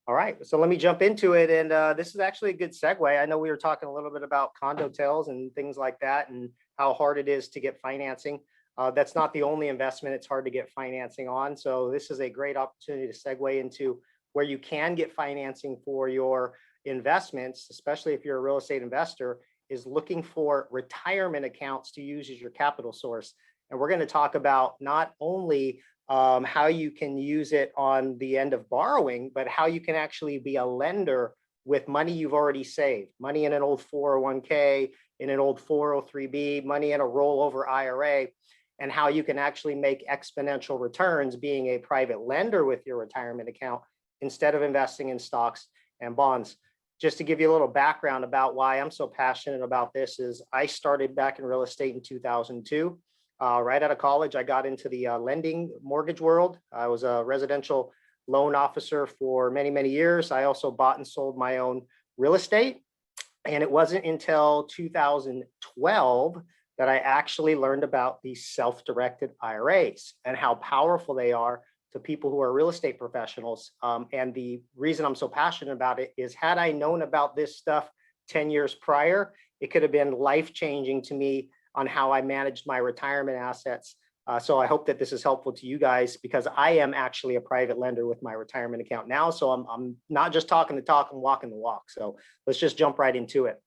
All right, so let me jump into it. And this is actually a good segue. I know we were talking a little bit about condo tails and things like that and how hard it is to get financing. That's not the only investment it's hard to get financing on. So this is a great opportunity to segue into where you can get financing for your investments, especially if you're a real estate investor, is looking for retirement accounts to use as your capital source. And we're going to talk about not only how you can use it on the end of borrowing, but how you can actually be a lender with money you've already saved, money in an old 401k, in an old 403b, money in a rollover IRA, and how you can actually make exponential returns being a private lender with your retirement account instead of investing in stocks and bonds. Just to give you a little background about why I'm so passionate about this is I started back in real estate in 2002. Right out of college, I got into the lending mortgage world. I was a residential loan officer for many, many years. I also bought and sold my own real estate. And it wasn't until 2012 that I actually learned about these self-directed IRAs and how powerful they are to people who are real estate professionals. And the reason I'm so passionate about it is had I known about this stuff 10 years prior, it could have been life-changing to me on how I managed my retirement assets. So I hope that this is helpful to you guys because I am actually a private lender with my retirement account now. So I'm not just talking the talk, I'm walking the walk. So let's just jump right into it.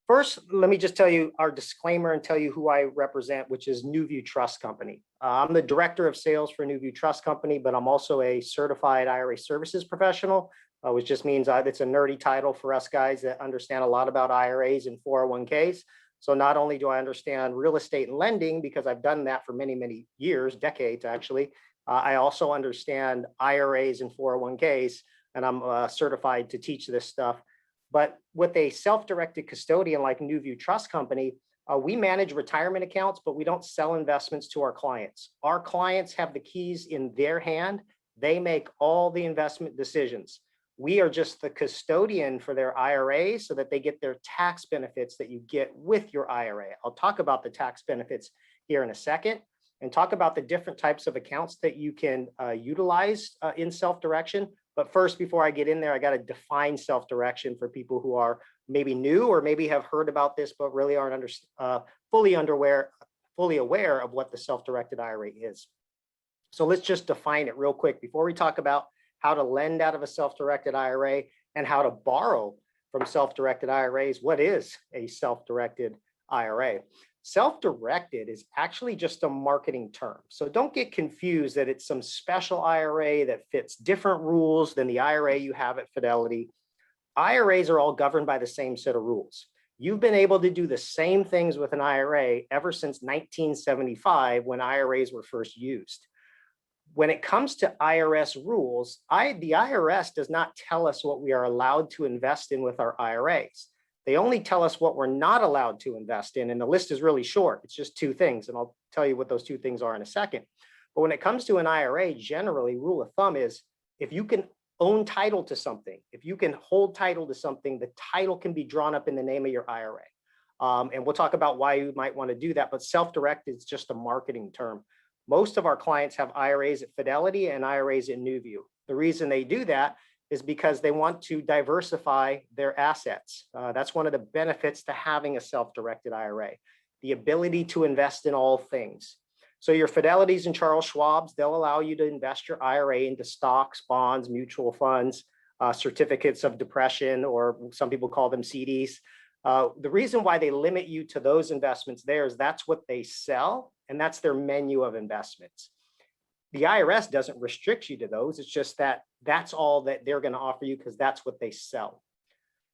First, let me just tell you our disclaimer and tell you who I represent, which is NewView Trust Company. I'm the director of sales for NewView Trust Company, but I'm also a certified IRA services professional, which just means it's a nerdy title for us guys that understand a lot about IRAs and 401ks. So not only do I understand real estate and lending, because I've done that for many, many years, decades actually, I also understand IRAs and 401ks, and I'm certified to teach this stuff. But with a self-directed custodian like NewView Trust Company, we manage retirement accounts, but we don't sell investments to our clients. Our clients have the keys in their hand. They make all the investment decisions. We are just the custodian for their IRAs so that they get their tax benefits that you get with your IRA. I'll talk about the tax benefits here in a second and talk about the different types of accounts that you can utilize in self-direction. But first, before I get in there, I got to define self-direction for people who are maybe new or maybe have heard about this, but really aren't fully aware of what the self-directed IRA is. So let's just define it real quick before we talk about how to lend out of a self-directed IRA and how to borrow from self-directed IRAs. What is a self-directed IRA? Self-directed is actually just a marketing term. So don't get confused that it's some special IRA that fits different rules than the IRA you have at Fidelity. IRAs are all governed by the same set of rules. You've been able to do the same things with an IRA ever since 1975 when IRAs were first used. When it comes to IRS rules, the IRS does not tell us what we are allowed to invest in with our IRAs. They only tell us what we're not allowed to invest in, and the list is really short. It's just two things, and I'll tell you what those two things are in a second. But when it comes to an IRA, generally, rule of thumb is if you can own title to something, if you can hold title to something, the title can be drawn up in the name of your IRA. And we'll talk about why you might want to do that, but self-directed is just a marketing term. Most of our clients have IRAs at Fidelity and IRAs at NewView. The reason they do that is because they want to diversify their assets. That's one of the benefits to having a self-directed IRA, the ability to invest in all things. So your Fidelities and Charles Schwab's, they'll allow you to invest your IRA into stocks, bonds, mutual funds, certificates of depression, or some people call them CDs. The reason why they limit you to those investments there is that's what they sell, and that's their menu of investments. The IRS doesn't restrict you to those. It's just that that's all that they're going to offer you because that's what they sell.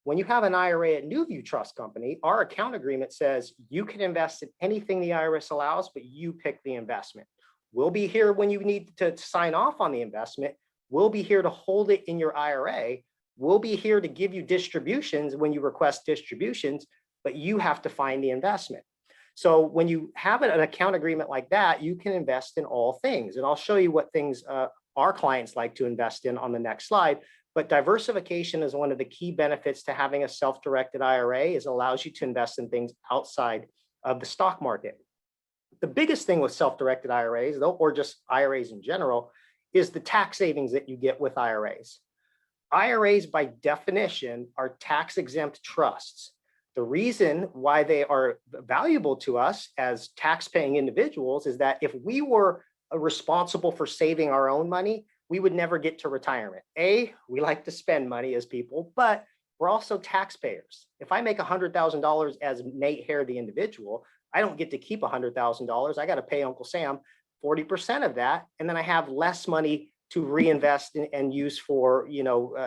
When you have an IRA at NewView Trust Company, our account agreement says you can invest in anything the IRS allows, but you pick the investment. We'll be here when you need to sign off on the investment. We'll be here to hold it in your IRA. We'll be here to give you distributions when you request distributions, but you have to find the investment. So when you have an account agreement like that, you can invest in all things. And I'll show you what things our clients like to invest in on the next slide. But diversification is one of the key benefits to having a self-directed IRA, is it allows you to invest in things outside of the stock market. The biggest thing with self-directed IRAs, though, or just IRAs in general, is the tax savings that you get with IRAs. IRAs by definition are tax exempt trusts. The reason why they are valuable to us as tax-paying individuals is that if we were responsible for saving our own money, we would never get to retirement. We like to spend money as people, but we're also taxpayers. If I make $100,000 as Nate Hare, the individual, I don't get to keep $100,000. I got to pay Uncle Sam 40% of that, and then I have less money to reinvest and use for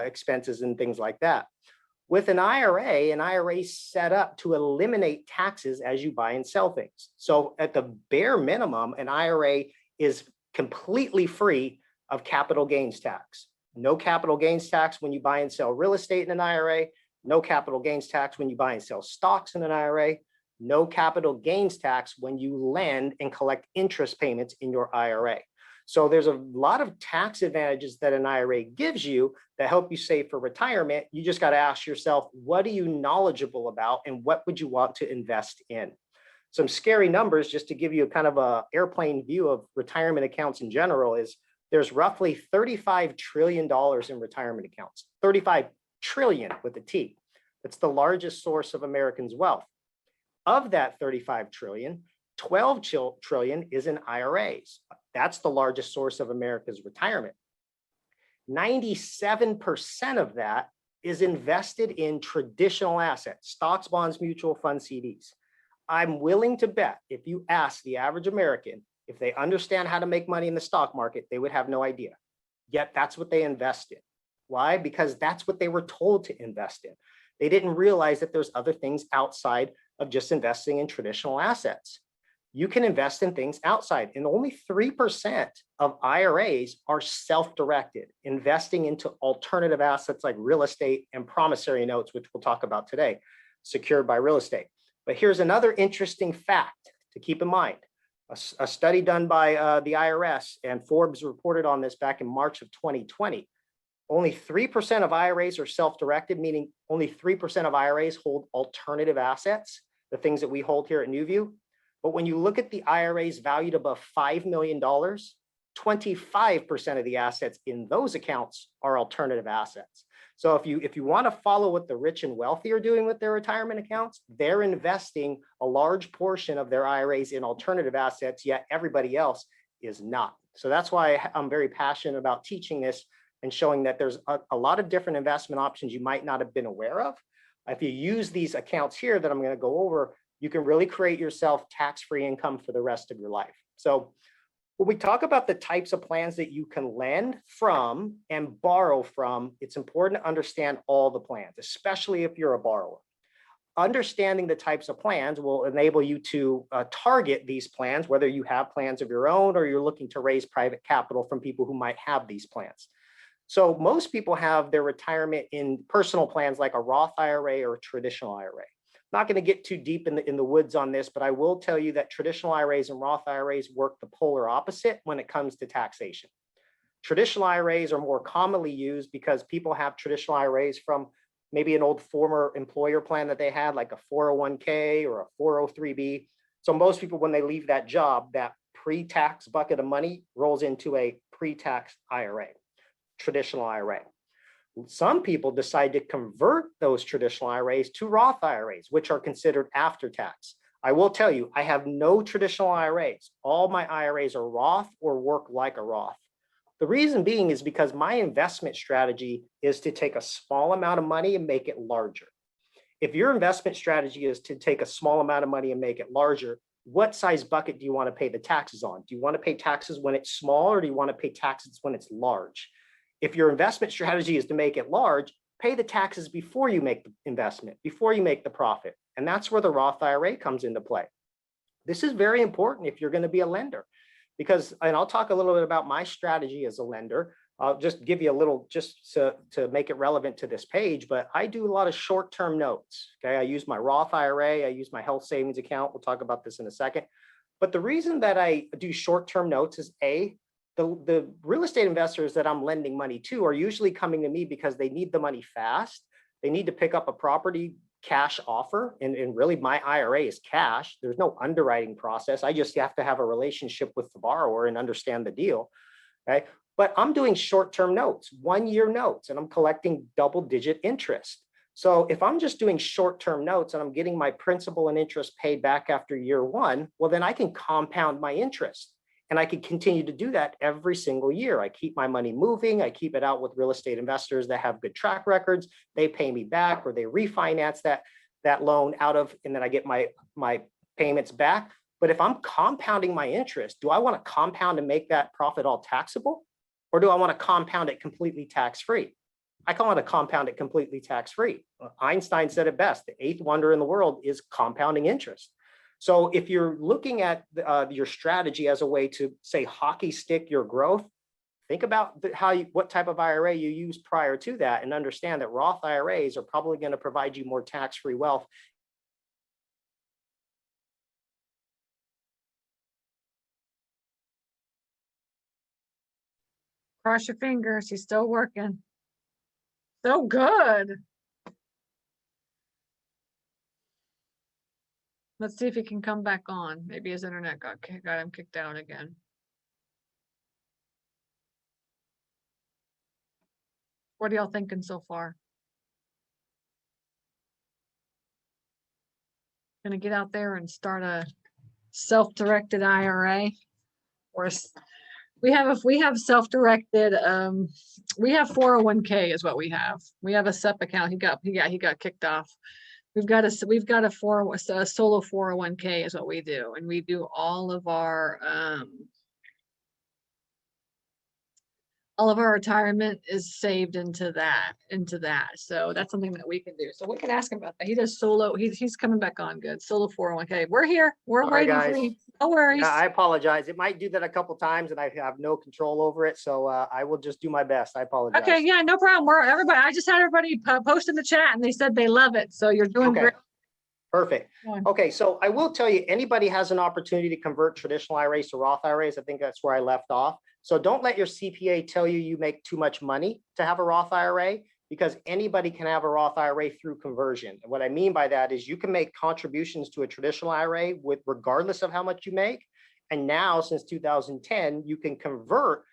expenses and things like that. With an IRA is set up to eliminate taxes as you buy and sell things. So at the bare minimum, an IRA is completely free of capital gains tax. No capital gains tax when you buy and sell real estate in an IRA. No capital gains tax when you buy and sell stocks in an IRA. No capital gains tax when you lend and collect interest payments in your IRA. So there's a lot of tax advantages that an IRA gives you that help you save for retirement. You just got to ask yourself, what are you knowledgeable about and what would you want to invest in? Some scary numbers, just to give you a kind of a airplane view of retirement accounts in general, is there's roughly $35 trillion in retirement accounts, 35 trillion with a T. That's the largest source of Americans' wealth. Of that 35 trillion, 12 trillion is in IRAs. That's the largest source of America's retirement. 97% of that is invested in traditional assets, stocks, bonds, mutual funds, CDs. I'm willing to bet if you ask the average American if they understand how to make money in the stock market, they would have no idea. Yet that's what they invest in. Why? Because that's what they were told to invest in. They didn't realize that there's other things outside of just investing in traditional assets. You can invest in things outside, and only 3% of IRAs are self-directed, investing into alternative assets like real estate and promissory notes, which we'll talk about today, secured by real estate. But here's another interesting fact to keep in mind. A study done by the Iras, and Forbes reported on this back in March of 2020. Only 3% of IRAs are self-directed, meaning only 3% of IRAs hold alternative assets, the things that we hold here at NewView. But when you look at the IRAs valued above $5 million, 25% of the assets in those accounts are alternative assets. So if you want to follow what the rich and wealthy are doing with their retirement accounts, they're investing a large portion of their IRAs in alternative assets, yet everybody else is not. So that's why I'm very passionate about teaching this and showing that there's a lot of different investment options you might not have been aware of. If you use these accounts here that I'm going to go over, you can really create yourself tax-free income for the rest of your life. So when we talk about the types of plans that you can lend from and borrow from, it's important to understand all the plans, especially if you're a borrower. Understanding the types of plans will enable you to target these plans, whether you have plans of your own or you're looking to raise private capital from people who might have these plans. So most people have their retirement in personal plans like a Roth IRA or a traditional IRA. Not going to get too deep in the woods on this, but I will tell you that traditional IRAs and Roth IRAs work the polar opposite when it comes to taxation. Traditional IRAs are more commonly used because people have traditional IRAs from maybe an old former employer plan that they had, like a 401k or a 403b. So most people, when they leave that job, that pre-tax bucket of money rolls into a pre-tax IRA, traditional IRA. Some people decide to convert those traditional IRAs to Roth IRAs, which are considered after tax. I will tell you, I have no traditional IRAs. All my IRAs are Roth or work like a Roth. The reason being is because my investment strategy is to take a small amount of money and make it larger. If your investment strategy is to take a small amount of money and make it larger, what size bucket do you want to pay the taxes on? Do you want to pay taxes when it's small, or do you want to pay taxes when it's large? If your investment strategy is to make it large, pay the taxes before you make the investment, before you make the profit. And that's where the Roth IRA comes into play. This is very important if you're going to be a lender, because, and I'll talk a little bit about my strategy as a lender. I'll just give you a little, just to make it relevant to this page, but I do a lot of short-term notes. Okay, I use my Roth IRA, I use my health savings account. We'll talk about this in a second. But the reason that I do short-term notes is the real estate investors that I'm lending money to are usually coming to me because they need the money fast. They need to pick up a property cash offer. And really my IRA is cash. There's no underwriting process. I just have to have a relationship with the borrower and understand the deal. Okay. but I'm doing short-term notes, 1-year notes, and I'm collecting double-digit interest. So if I'm just doing short-term notes and I'm getting my principal and interest paid back after year 1, well, then I can compound my interest. And I can continue to do that every single year. I keep my money moving. I keep it out with real estate investors that have good track records. They pay me back, or they refinance that loan out of, and then I get my payments back. But if I'm compounding my interest, do I want to compound and make that profit all taxable? Or do I want to compound it completely tax-free? I want to compound it completely tax-free. Einstein said it best: the 8th wonder in the world is compounding interest. So if you're looking at your strategy as a way to, say, hockey stick your growth, think about what type of IRA you use prior to that, and understand that Roth IRAs are probably going to provide you more tax-free wealth. Cross your fingers, he's still working. So good. Let's see if he can come back on. Maybe his internet got him kicked out again. What are y'all thinking so far? Gonna get out there and start a self-directed IRA, or we have self-directed. We have 401k is what we have. We have a SEP account. He got kicked off. We've got a solo 401k is what we do, and we do all of our retirement is saved into that. So that's something that we can do. So we can ask him about that. He does solo. He's coming back on good. Solo 401k. We're here. We're waiting for you. No worries. I apologize. It might do that a couple times, and I have no control over it. So I will just do my best. I apologize. Okay. Yeah, no problem. I just had everybody post in the chat, and they said they love it. So you're doing great. Perfect. Okay, so I will tell you, anybody has an opportunity to convert traditional IRAs to Roth IRAs. I think that's where I left off. So don't let your CPA tell you make too much money to have a Roth IRA, because anybody can have a Roth IRA through conversion. And what I mean by that is you can make contributions to a traditional IRA regardless of how much you make. And now, since 2010, you can convert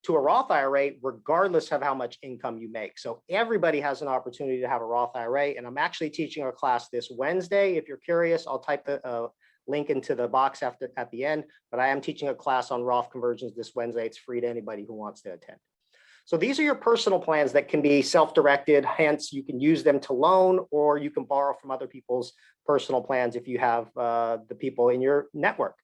to a Roth IRA regardless of how much income you make. So everybody has an opportunity to have a Roth IRA. And I'm actually teaching a class this Wednesday. If you're curious, I'll type the link into the box at the end, but I am teaching a class on Roth conversions this Wednesday. It's free to anybody who wants to attend. So these are your personal plans that can be self-directed. Hence, you can use them to loan, or you can borrow from other people's personal plans if you have the people in your network.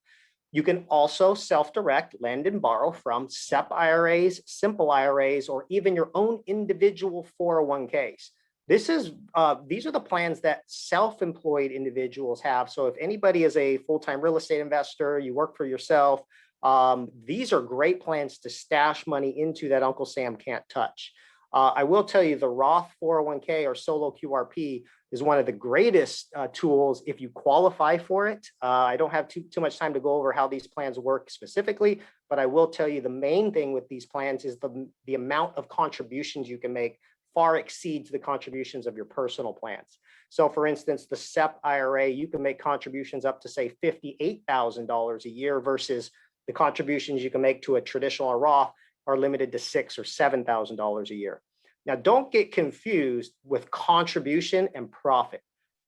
You can also self-direct, lend and borrow from SEP IRAs, simple IRAs, or even your own individual 401ks. These are the plans that self-employed individuals have. So if anybody is a full-time real estate investor, you work for yourself, these are great plans to stash money into that Uncle Sam can't touch. I will tell you, the Roth 401k or solo QRP is one of the greatest tools if you qualify for it. I don't have too much time to go over how these plans work specifically, but I will tell you the main thing with these plans is the amount of contributions you can make far exceeds the contributions of your personal plans. So for instance, the SEP IRA, you can make contributions up to, say, $58,000 a year, versus the contributions you can make to a traditional or Roth are limited to $6,000 or $7,000 a year. Now, don't get confused with contribution and profit.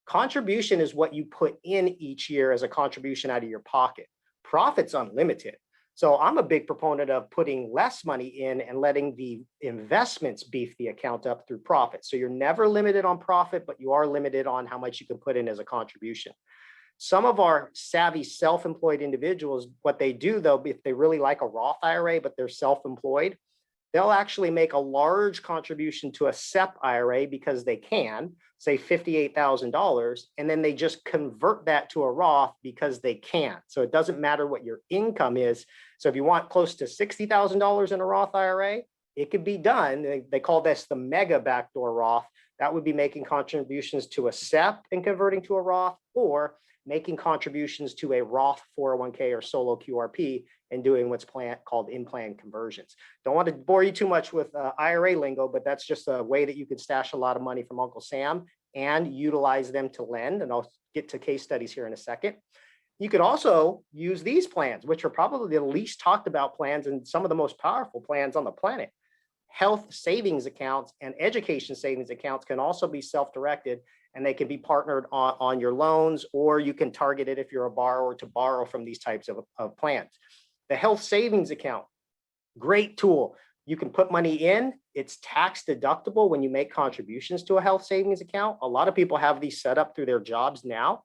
Contribution is what you put in each year as a contribution out of your pocket. Profit's unlimited. So I'm a big proponent of putting less money in and letting the investments beef the account up through profit. So you're never limited on profit, but you are limited on how much you can put in as a contribution. Some of our savvy self-employed individuals, what they do though, if they really like a Roth IRA, but they're self-employed, they'll actually make a large contribution to a SEP IRA because they can, say $58,000, and then they just convert that to a Roth because they can. So it doesn't matter what your income is. So if you want close to $60,000 in a Roth IRA, it could be done. They call this the mega backdoor Roth. That would be making contributions to a SEP and converting to a Roth, or making contributions to a Roth 401k or solo QRP and doing what's called in-plan conversions. Don't want to bore you too much with IRA lingo, but that's just a way that you could stash a lot of money from Uncle Sam and utilize them to lend. And I'll get to case studies here in a second. You could also use these plans, which are probably the least talked about plans and some of the most powerful plans on the planet. Health savings accounts and education savings accounts can also be self-directed, and they can be partnered on your loans, or you can target it if you're a borrower to borrow from these types of plans. The health savings account, great tool. You can put money in. It's tax deductible when you make contributions to a health savings account. A lot of people have these set up through their jobs now.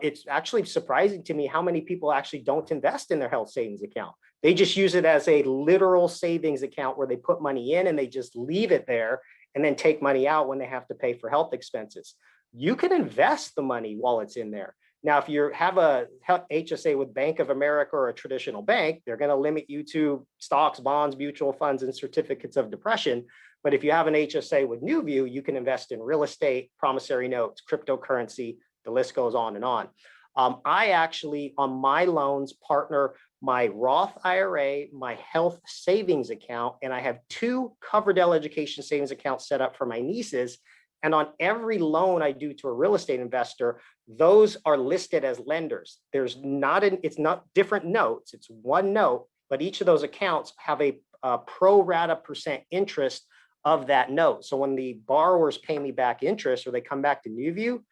It's actually surprising to me how many people actually don't invest in their health savings account. They just use it as a literal savings account where they put money in and they just leave it there and then take money out when they have to pay for health expenses. You can invest the money while it's in there. Now, if you have a HSA with Bank of America or a traditional bank, they're going to limit you to stocks, bonds, mutual funds, and certificates of depression. But if you have an HSA with NewView, you can invest in real estate, promissory notes, cryptocurrency, the list goes on and on. I actually, on my loans, partner my Roth IRA, my health savings account, and I have 2 Coverdell education savings accounts set up for my nieces. And on every loan I do to a real estate investor, those are listed as lenders. It's not different notes, it's one note, but each of those accounts have a pro rata percent interest of that note. So when the borrowers pay me back interest or they come back to NewView,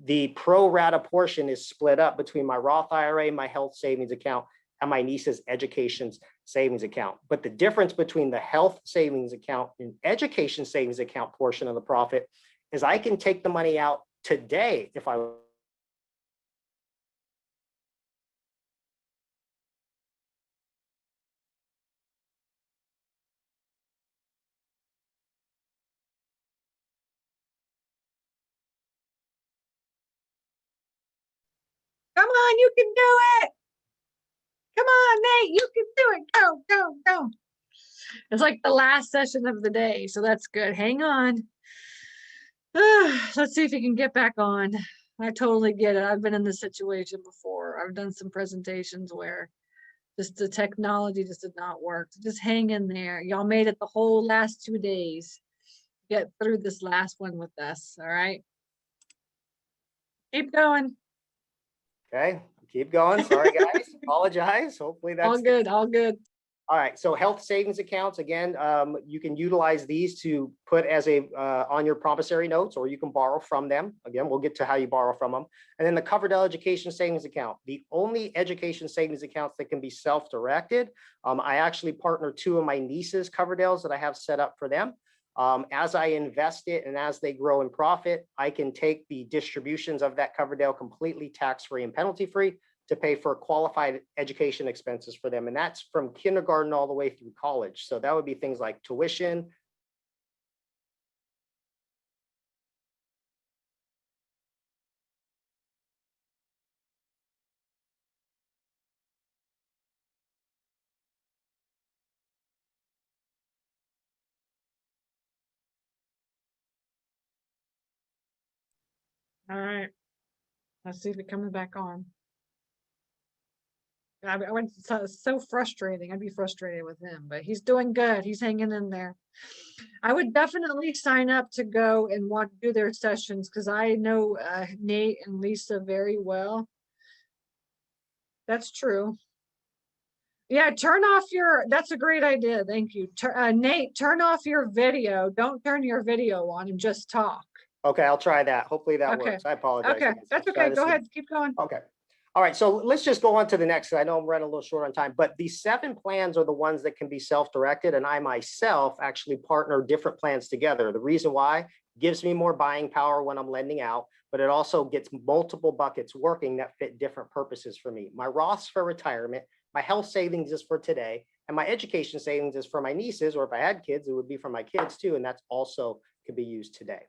the pro rata portion is split up between my Roth IRA, my health savings account, and my niece's education savings account. But the difference between the health savings account and education savings account portion of the profit is I can take the money out today if I Come on, you can do it. Come on, Nate, you can do it. Go, go, go. It's like the last session of the day, so that's good. Hang on. Let's see if he can get back on. I totally get it. I've been in this situation before. I've done some presentations where just the technology just did not work. Just hang in there. Y'all made it the whole last 2 days. Get through this last one with us, all right? Keep going. Okay, keep going. Sorry, guys. Apologize. Hopefully that's All good, all good. all right. So health savings accounts, again, you can utilize these to put as a on your promissory notes, or you can borrow from them. Again, we'll get to how you borrow from them. And then the Coverdell education savings account, the only education savings accounts that can be self-directed. I actually partner 2 of my nieces' Coverdells that I have set up for them. As I invest it and as they grow in profit, I can take the distributions of that Coverdell completely tax-free and penalty-free to pay for qualified education expenses for them. And that's from kindergarten all the way through college. So that would be things like tuition. All right. Let's see if it's coming back on. I went so frustrating. I'd be frustrated with him, but he's doing good. He's hanging in there. I would definitely sign up to go and do their sessions because I know Nate and Lisa very well. That's true. Yeah, turn off that's a great idea. Thank you. Nate, turn off your video. Don't turn your video on and just talk. Okay, I'll try that. Hopefully that Okay. works. I apologize. Okay, that's okay. Go ahead. Keep going. Okay. All right, so let's just go on to the next. I know I'm running a little short on time, but these 7 plans are the ones that can be self-directed, and I myself actually partner different plans together. The reason why gives me more buying power when I'm lending out, but it also gets multiple buckets working that fit different purposes for me. My Roth's for retirement, my health savings is for today, and my education savings is for my nieces, or if I had kids, it would be for my kids too, and that's also could be used today.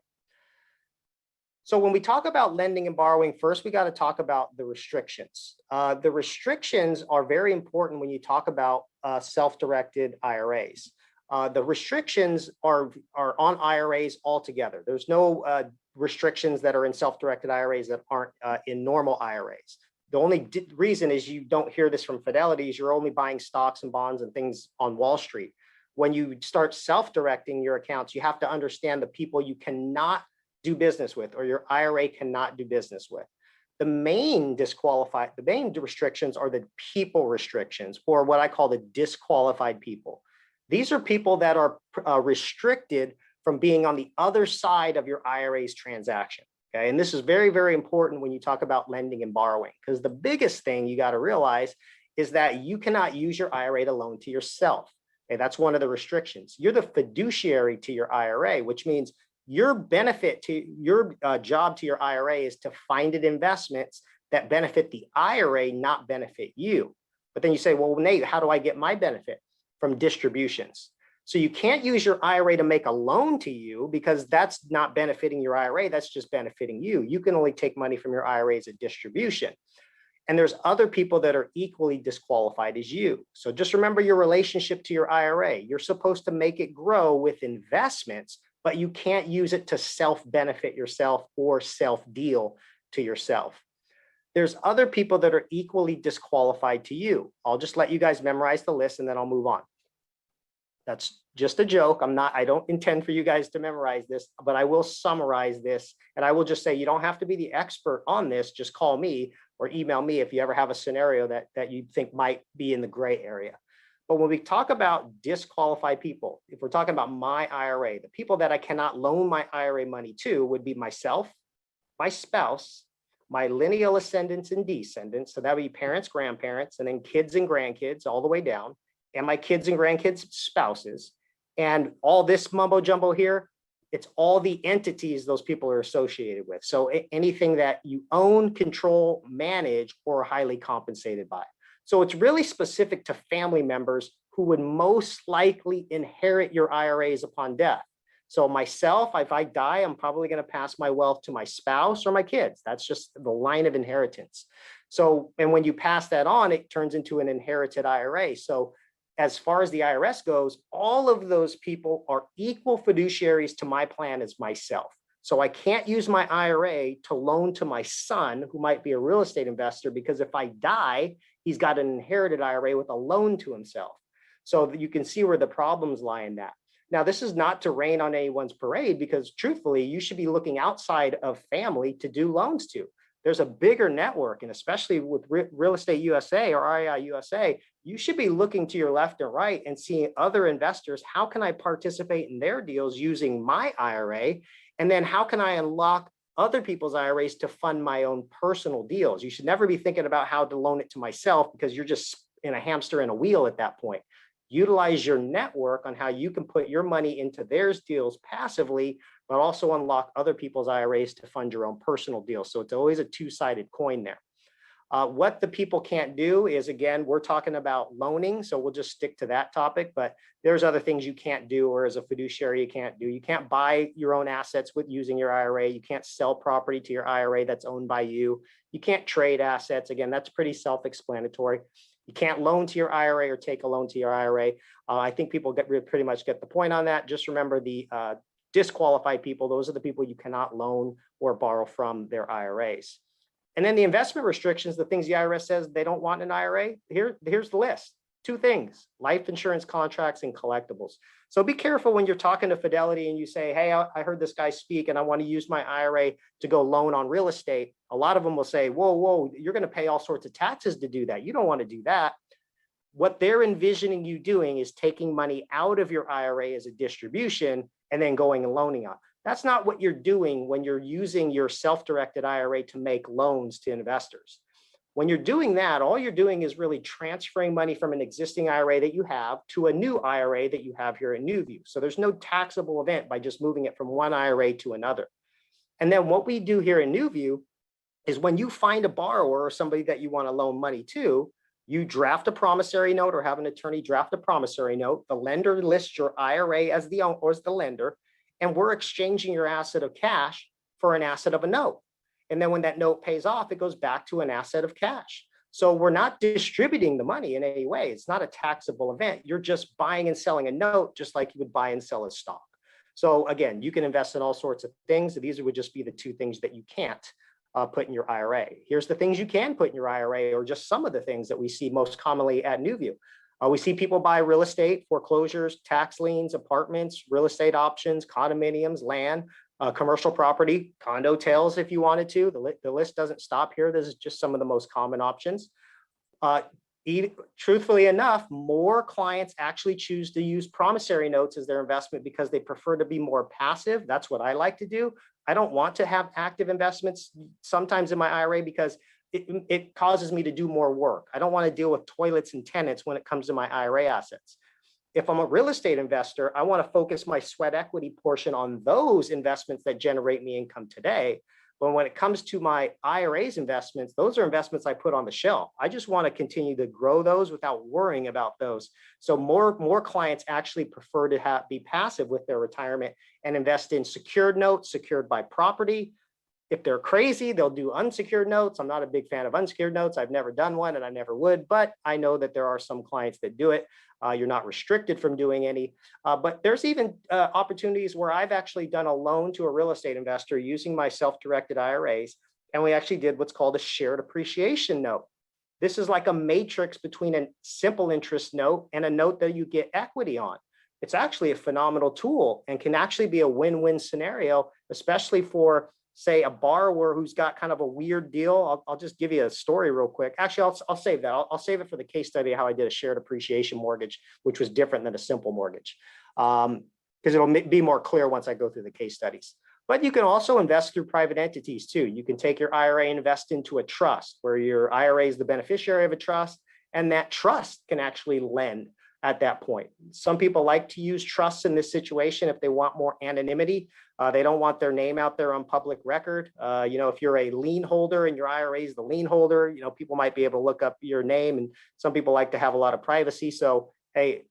So when we talk about lending and borrowing, first, we got to talk about the restrictions. The restrictions are very important when you talk about self-directed IRAs. The restrictions are on IRAs altogether. There's no restrictions that are in self-directed IRAs that aren't in normal IRAs. The only reason is you don't hear this from Fidelity is you're only buying stocks and bonds and things on Wall Street. When you start self-directing your accounts, you have to understand the people you cannot do business with, or your IRA cannot do business with. The main restrictions are the people restrictions, or what I call the disqualified people. These are people that are restricted from being on the other side of your IRA's transaction. Okay, and this is very, very important when you talk about lending and borrowing, because the biggest thing you got to realize is that you cannot use your IRA to loan to yourself. Okay, that's one of the restrictions. You're the fiduciary to your IRA, which means your benefit to your job to your IRA is to find it investments that benefit the IRA, not benefit you. But then you say, well, Nate, how do I get my benefit? From distributions. So you can't use your IRA to make a loan to you, because that's not benefiting your IRA. That's just benefiting you. You can only take money from your IRA as a distribution. And there's other people that are equally disqualified as you. So just remember your relationship to your IRA. You're supposed to make it grow with investments, but you can't use it to self-benefit yourself or self-deal to yourself. There's other people that are equally disqualified to you. I'll just let you guys memorize the list and then I'll move on. That's just a joke. I don't intend for you guys to memorize this, but I will summarize this. And I will just say, you don't have to be the expert on this. Just call me or email me if you ever have a scenario that you think might be in the gray area. But when we talk about disqualified people, if we're talking about my IRA, the people that I cannot loan my IRA money to would be myself, my spouse, my lineal ascendants and descendants. So that would be parents, grandparents, and then kids and grandkids all the way down, and my kids and grandkids' spouses. And all this mumbo jumbo here, it's all the entities those people are associated with. So anything that you own, control, manage, or are highly compensated by. So it's really specific to family members who would most likely inherit your IRAs upon death. So myself, if I die, I'm probably going to pass my wealth to my spouse or my kids. That's just the line of inheritance. So, and when you pass that on, it turns into an inherited IRA. So as far as the IRS goes, all of those people are equal fiduciaries to my plan as myself. So I can't use my IRA to loan to my son, who might be a real estate investor, because if I die, he's got an inherited IRA with a loan to himself. So you can see where the problems lie in that. Now, this is not to rain on anyone's parade, because truthfully, you should be looking outside of family to do loans to. There's a bigger network, and especially with Real Estate USA or REI USA, you should be looking to your left and right and seeing other investors. How can I participate in their deals using my IRA? And then how can I unlock other people's IRAs to fund my own personal deals? You should never be thinking about how to loan it to myself, because you're just in a hamster in a wheel at that point. Utilize your network on how you can put your money into theirs deals passively, but also unlock other people's IRAs to fund your own personal deals. So it's always a two-sided coin there. What the people can't do is, again, we're talking about loaning, so we'll just stick to that topic, but there's other things you can't do, or as a fiduciary, you can't do. You can't buy your own assets with using your IRA. You can't sell property to your IRA that's owned by you. You can't trade assets. Again, that's pretty self-explanatory. You can't loan to your IRA or take a loan to your IRA. I think people pretty much get the point on that. Just remember the disqualified people. Those are the people you cannot loan or borrow from their IRAs. And then the investment restrictions, the things the IRS says they don't want in an IRA, here's the list. 2 things: life insurance contracts and collectibles. So be careful when you're talking to Fidelity and you say, hey, I heard this guy speak and I want to use my IRA to go loan on real estate. A lot of them will say, whoa, you're going to pay all sorts of taxes to do that. You don't want to do that. What they're envisioning you doing is taking money out of your IRA as a distribution and then going and loaning on. That's not what you're doing when you're using your self-directed IRA to make loans to investors. When you're doing that, all you're doing is really transferring money from an existing IRA that you have to a new IRA that you have here in NewView. So there's no taxable event by just moving it from one IRA to another. And then what we do here in NewView is, when you find a borrower or somebody that you want to loan money to, you draft a promissory note or have an attorney draft a promissory note. The lender lists your IRA as the owner or as the lender, and we're exchanging your asset of cash for an asset of a note. And then when that note pays off, it goes back to an asset of cash. So we're not distributing the money in any way. It's not a taxable event. You're just buying and selling a note, just like you would buy and sell a stock. So again, you can invest in all sorts of things. These would just be the 2 things that you can't put in your IRA. Here's the things you can put in your IRA, or just some of the things that we see most commonly at NewView. We see people buy real estate, foreclosures, tax liens, apartments, real estate options, condominiums, land. Commercial property, condo tails if you wanted to. The list doesn't stop here. This is just some of the most common options. Uh, Truthfully enough, more clients actually choose to use promissory notes as their investment because they prefer to be more passive. That's what I like to do. I don't want to have active investments sometimes in my IRA because it causes me to do more work. I don't want to deal with toilets and tenants when it comes to my IRA assets. If I'm a real estate investor, I want to focus my sweat equity portion on those investments that generate me income today. But when it comes to my IRA's investments, those are investments I put on the shelf. I just want to continue to grow those without worrying about those. So more clients actually prefer to be passive with their retirement and invest in secured notes, secured by property. If they're crazy, they'll do unsecured notes. I'm not a big fan of unsecured notes. I've never done one and I never would, but I know that there are some clients that do it. You're not restricted from doing any, but there's even opportunities where I've actually done a loan to a real estate investor using my self-directed IRAs. And we actually did what's called a shared appreciation note. This is like a matrix between a simple interest note and a note that you get equity on. It's actually a phenomenal tool and can actually be a win-win scenario, especially for, say, a borrower who's got kind of a weird deal. I'll just give you a story real quick. Actually, I'll save that. I'll save it for the case study, how I did a shared appreciation mortgage, which was different than a simple mortgage, because it'll be more clear once I go through the case studies. But you can also invest through private entities too. You can take your IRA and invest into a trust where your IRA is the beneficiary of a trust, and that trust can actually lend at that point. Some people like to use trusts in this situation if they want more anonymity. They don't want their name out there on public record. If you're a lien holder and your IRA is the lien holder, people might be able to look up your name, and some people like to have a lot of privacy. So, hey,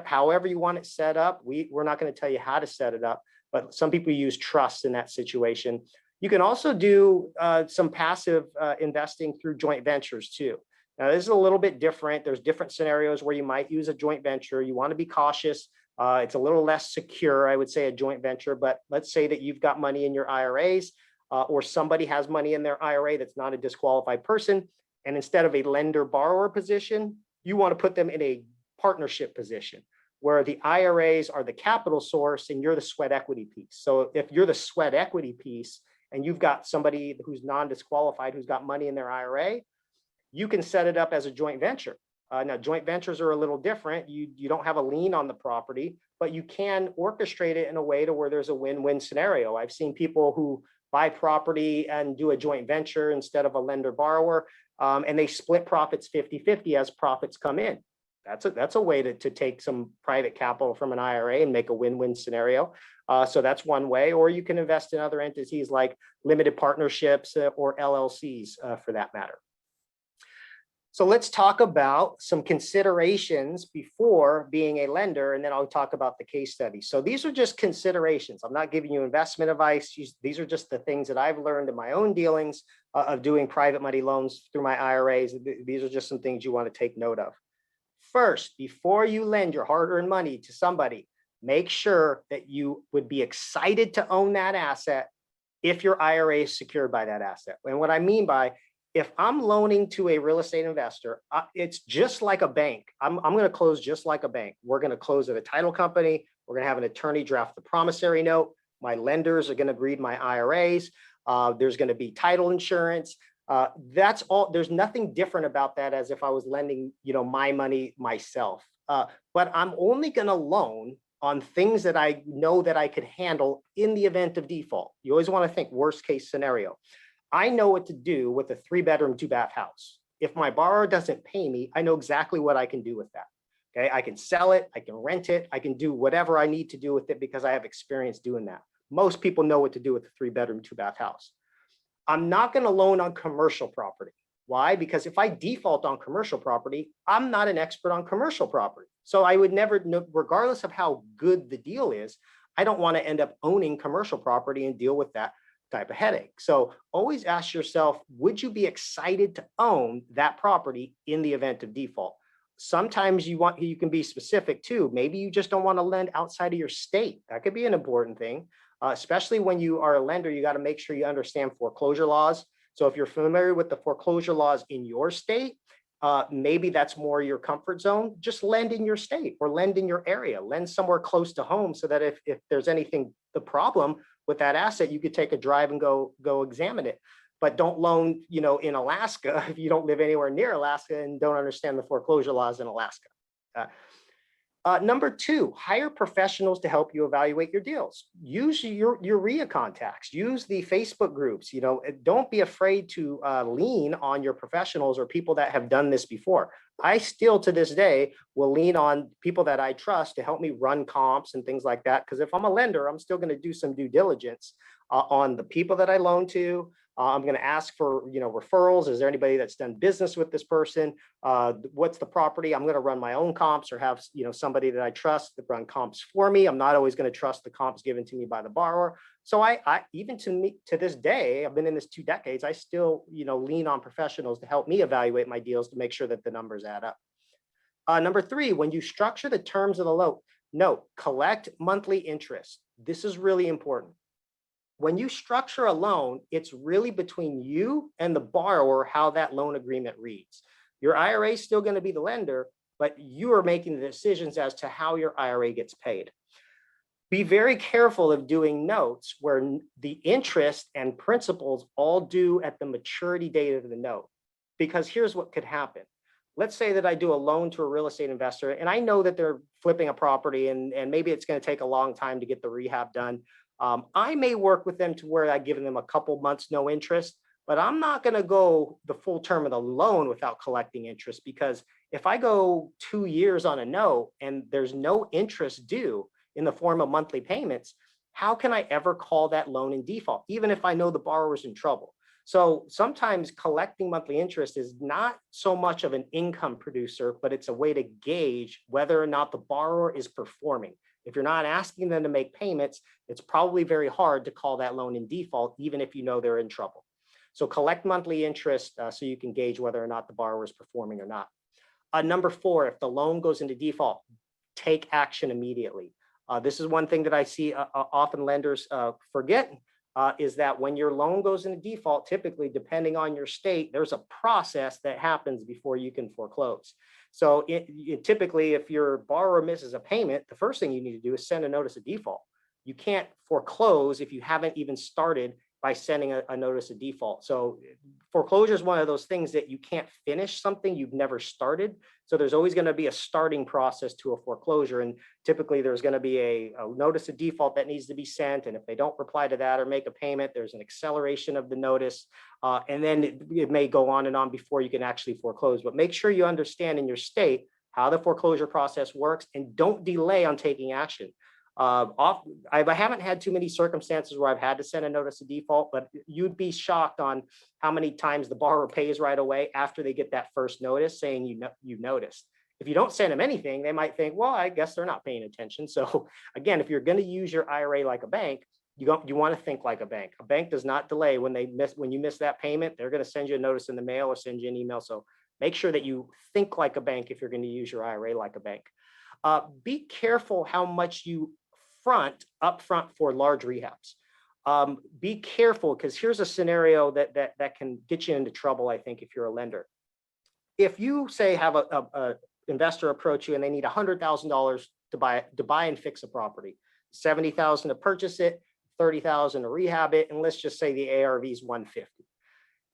however you want it set up, we're not going to tell you how to set it up, but some people use trusts in that situation. You can also do some passive investing through joint ventures too. Now, this is a little bit different. There's different scenarios where you might use a joint venture. You want to be cautious. It's a little less secure, I would say, a joint venture. But let's say that you've got money in your IRAs or somebody has money in their IRA that's not a disqualified person. And instead of a lender-borrower position, you want to put them in a partnership position where the IRAs are the capital source and you're the sweat equity piece. So if you're the sweat equity piece and you've got somebody who's non-disqualified who's got money in their IRA, you can set it up as a joint venture. Now, joint ventures are a little different. You don't have a lien on the property, but you can orchestrate it in a way to where there's a win-win scenario. I've seen people who buy property and do a joint venture instead of a lender-borrower, and they split profits 50-50 as profits come in. That's a way to take some private capital from an IRA and make a win-win scenario. So that's one way, or you can invest in other entities like limited partnerships or LLCs for that matter. So let's talk about some considerations before being a lender, and then I'll talk about the case study. So these are just considerations. I'm not giving you investment advice. These are just the things that I've learned in my own dealings of doing private money loans through my IRAs. These are just some things you want to take note of. First, before you lend your hard-earned money to somebody, make sure that you would be excited to own that asset if your IRA is secured by that asset. And what I mean by, if I'm loaning to a real estate investor, it's just like a bank. I'm going to close just like a bank. We're going to close at a title company. We're going to have an attorney draft the promissory note. My lenders are going to read my IRAs. There's going to be title insurance. That's all. There's nothing different about that as if I was lending, my money myself. But I'm only going to loan on things that I know that I could handle in the event of default. You always want to think worst case scenario. I know what to do with a 3-bedroom, 2-bath house. If my borrower doesn't pay me, I know exactly what I can do with that. Okay, I can sell it, I can rent it, I can do whatever I need to do with it because I have experience doing that. Most people know what to do with a 3-bedroom, 2-bath house. I'm not going to loan on commercial property. Why? Because if I default on commercial property, I'm not an expert on commercial property. So I would never, regardless of how good the deal is, I don't want to end up owning commercial property and deal with that type of headache. So always ask yourself, would you be excited to own that property in the event of default? Sometimes you can be specific too. Maybe you just don't want to lend outside of your state. That could be an important thing, especially when you are a lender. You got to make sure you understand foreclosure laws. So if you're familiar with the foreclosure laws in your state, maybe that's more your comfort zone. Just lend in your state or lend in your area, lend somewhere close to home so that if there's anything, the problem with that asset, you could take a drive and go examine it. But don't loan, in Alaska if you don't live anywhere near Alaska and don't understand the foreclosure laws in Alaska. Number two, hire professionals to help you evaluate your deals. Use your RIA contacts, use the Facebook groups, don't be afraid to lean on your professionals or people that have done this before. I still to this day will lean on people that I trust to help me run comps and things like that. Because if I'm a lender, I'm still going to do some due diligence on the people that I loan to. I'm going to ask for, referrals. Is there anybody that's done business with this person? What's the property? I'm going to run my own comps or have, somebody that I trust that run comps for me. I'm not always going to trust the comps given to me by the borrower. So I even to this day, I've been in this 2 decades, I still, lean on professionals to help me evaluate my deals to make sure that the numbers add up. Number three, when you structure the terms of the loan, note, collect monthly interest. This is really important. When you structure a loan, it's really between you and the borrower how that loan agreement reads. Your IRA is still going to be the lender, but you are making the decisions as to how your IRA gets paid. Be very careful of doing notes where the interest and principals all due at the maturity date of the note, because here's what could happen. Let's say that I do a loan to a real estate investor and I know that they're flipping a property and maybe it's going to take a long time to get the rehab done. I may work with them to where I give them a couple months, no interest, but I'm not going to go the full term of the loan without collecting interest, because if I go 2 years on a note and there's no interest due in the form of monthly payments, how can I ever call that loan in default, even if I know the borrower's in trouble? So sometimes collecting monthly interest is not so much of an income producer, but it's a way to gauge whether or not the borrower is performing. If you're not asking them to make payments, it's probably very hard to call that loan in default, even if you know they're in trouble. So collect monthly interest so you can gauge whether or not the borrower is performing or not. Number four, if the loan goes into default, take action immediately. This is one thing that I see often lenders forget, is that when your loan goes into default, typically, depending on your state, there's a process that happens before you can foreclose. So typically, if your borrower misses a payment, the first thing you need to do is send a notice of default. You can't foreclose if you haven't even started by sending a notice of default. So foreclosure is one of those things that you can't finish something you've never started. So there's always going to be a starting process to a foreclosure. And typically there's going to be a notice of default that needs to be sent. And if they don't reply to that or make a payment, there's an acceleration of the notice. And then it may go on and on before you can actually foreclose. But make sure you understand in your state how the foreclosure process works and don't delay on taking action. I haven't had too many circumstances where I've had to send a notice of default, but you'd be shocked on how many times the borrower pays right away after they get that first notice saying you noticed. If you don't send them anything, they might think, well, I guess they're not paying attention. So again, if you're going to use your IRA like a bank, you want to think like a bank. A bank does not delay when you miss that payment. They're going to send you a notice in the mail or send you an email. So make sure that you think like a bank if you're going to use your IRA like a bank. Be careful how much you upfront for large rehabs. Be careful, because here's a scenario that can get you into trouble, I think, if you're a lender. If you say have a investor approach you and they need $100,000 to buy and fix a property, $70,000 to purchase it, $30,000 to rehab it, and let's just say the ARV is $150,000.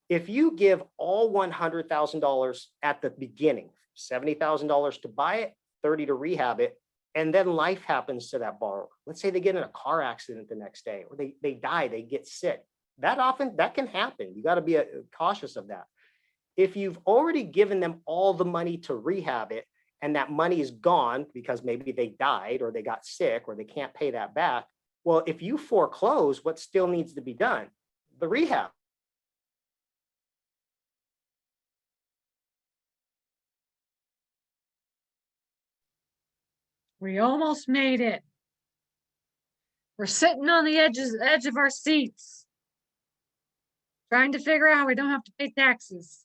If you give all $100,000 at the beginning, $70,000 to buy it, $30,000 to rehab it, and then life happens to that borrower. Let's say they get in a car accident the next day, or they die, they get sick. That can happen. You got to be cautious of that. If you've already given them all the money to rehab it, and that money is gone because maybe they died or they got sick or they can't pay that back, well, if you foreclose, what still needs to be done? The rehab. We almost made it. We're sitting on the edge of our seats, trying to figure out how we don't have to pay taxes.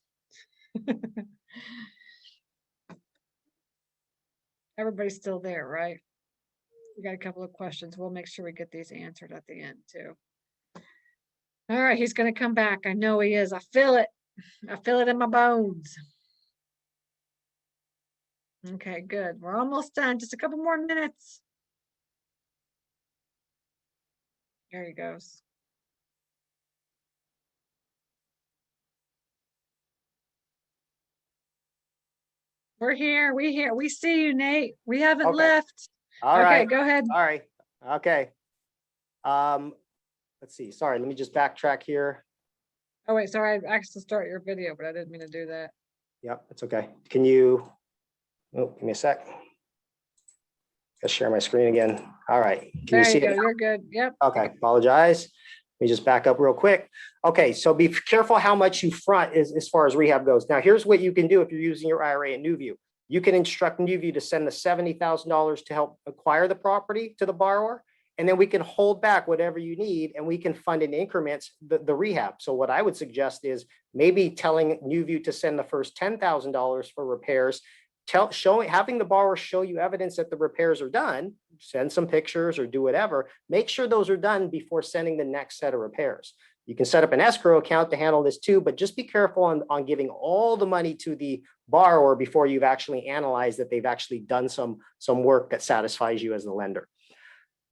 Everybody's still there, right? We got a couple of questions. We'll make sure we get these answered at the end too. All right, he's going to come back. I know he is. I feel it. I feel it in my bones. Okay, good. We're almost done. Just a couple more minutes. There he goes. We're here. We here. We see you, Nate. We haven't Okay. left. All Okay, right. go ahead. All right. Okay. Let's see. Sorry, let me just backtrack here. Oh wait, sorry, I asked to start your video, but I didn't mean to do that. Yep, it's okay. Can you, oh, give me a sec. Let's share my screen again. All right. Can There you see you go. it? You're good. Yep. Okay, apologize. Let me just back up real quick. Okay, so be careful how much you front as far as rehab goes. Now, here's what you can do if you're using your IRA at NewView. You can instruct NewView to send the $70,000 to help acquire the property to the borrower, and then we can hold back whatever you need, and we can fund in increments the rehab. So what I would suggest is maybe telling NewView to send the first $10,000 for repairs, having the borrower show you evidence that the repairs are done, send some pictures or do whatever, make sure those are done before sending the next set of repairs. You can set up an escrow account to handle this too, but just be careful on giving all the money to the borrower before you've actually analyzed that they've actually done some work that satisfies you as the lender.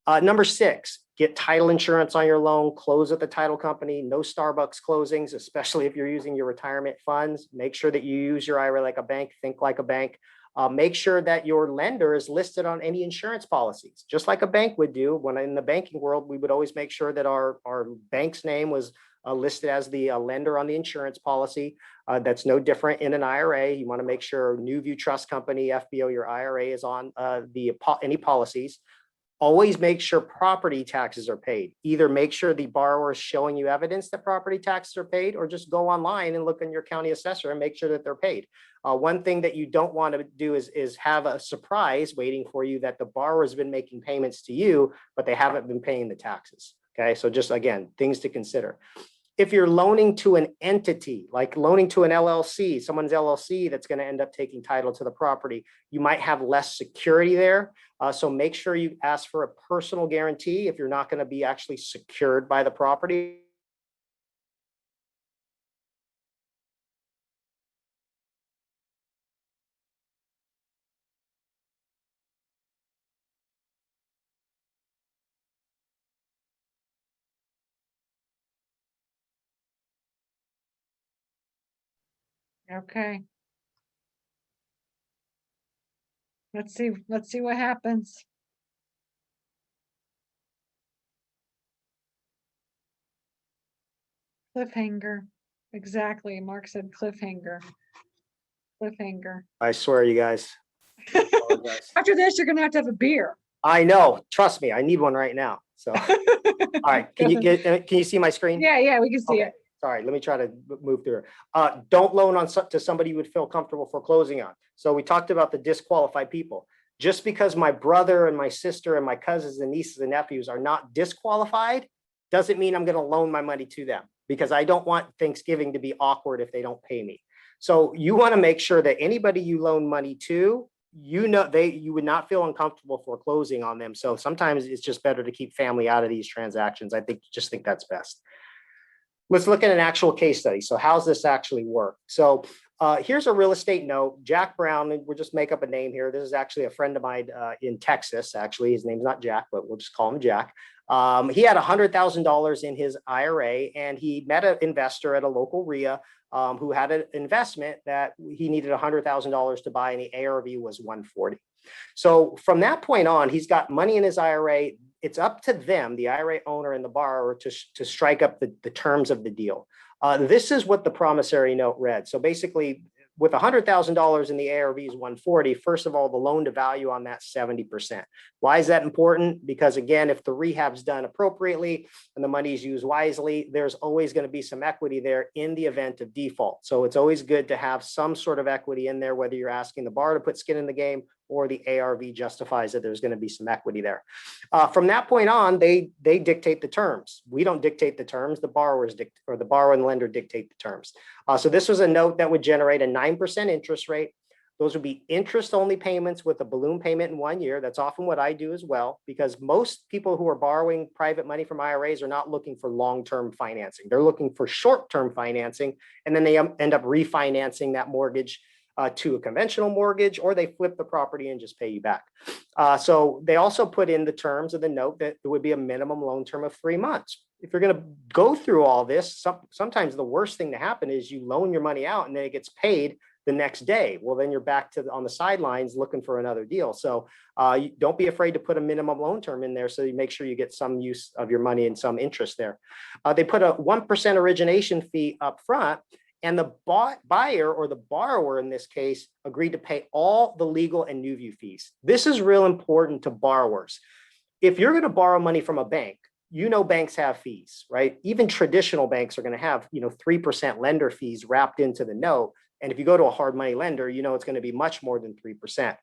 Number 6, get title insurance on your loan, close at the title company, no Starbucks closings, especially if you're using your retirement funds. Make sure that you use your IRA like a bank, think like a bank. Make sure that your lender is listed on any insurance policies, just like a bank would do. When in the banking world, we would always make sure that our bank's name was listed as the lender on the insurance policy. That's no different in an IRA. You want to make sure NewView Trust Company, FBO, your IRA is on any policies. Always make sure property taxes are paid. Either make sure the borrower is showing you evidence that property taxes are paid, or just go online and look in your county assessor and make sure that they're paid. One thing that you don't want to do is have a surprise waiting for you that the borrower has been making payments to you, but they haven't been paying the taxes. Okay, so just again, things to consider. If you're loaning to an entity, like loaning to an LLC, someone's LLC that's going to end up taking title to the property, you might have less security there. So make sure you ask for a personal guarantee if you're not going to be actually secured by the property. Okay. Let's see what happens. Cliffhanger. Exactly. Mark said cliffhanger. Cliffhanger. I swear, you guys. After this, you're gonna have a beer. I know. Trust me, I need one right now. So, all right. Can you see my screen? Yeah, we can see it. Sorry, let me try to move through. Don't loan to somebody you would feel comfortable foreclosing on. So we talked about the disqualified people. Just because my brother and my sister and my cousins and nieces and nephews are not disqualified doesn't mean I'm going to loan my money to them, because I don't want Thanksgiving to be awkward if they don't pay me. So you want to make sure that anybody you loan money to, you would not feel uncomfortable foreclosing on them. So sometimes it's just better to keep family out of these transactions. I think that's best. Let's look at an actual case study. So how's this actually work? So here's a real estate note. Jack Brown, and we'll just make up a name here. This is actually a friend of mine in Texas. Actually, his name's not Jack, but we'll just call him Jack. He had $100,000 in his IRA, and he met an investor at a local RIA who had an investment that he needed $100,000 to buy, and the ARV was 140. So from that point on, he's got money in his IRA. It's up to them, the IRA owner and the borrower, to strike up the terms of the deal. This is what the promissory note read. So basically, with $100,000 in the ARV is 140, first of all, the loan to value on that 70%. Why is that important? Because again, if the rehab's done appropriately and the money is used wisely, there's always going to be some equity there in the event of default. So it's always good to have some sort of equity in there, whether you're asking the borrower to put skin in the game or the ARV justifies that there's going to be some equity there. From that point on, they dictate the terms. We don't dictate the terms. The borrower and the lender dictate the terms. So this was a note that would generate a 9% interest rate. Those would be interest-only payments with a balloon payment in 1 year. That's often what I do as well, because most people who are borrowing private money from IRAs are not looking for long-term financing. They're looking for short-term financing, and then they end up refinancing that mortgage to a conventional mortgage, or they flip the property and just pay you back. So they also put in the terms of the note that it would be a minimum loan term of 3 months. If you're going to go through all this, sometimes the worst thing to happen is you loan your money out and then it gets paid the next day. Well, then you're back to on the sidelines looking for another deal. So don't be afraid to put a minimum loan term in there, so you make sure you get some use of your money and some interest there. They put a 1% origination fee up front, and the buyer, or the borrower in this case, agreed to pay all the legal and new view fees. This is real important to borrowers. If you're going to borrow money from a bank, banks have fees, right? Even traditional banks are going to have 3% lender fees wrapped into the note. And if you go to a hard money lender, it's going to be much more than 3%.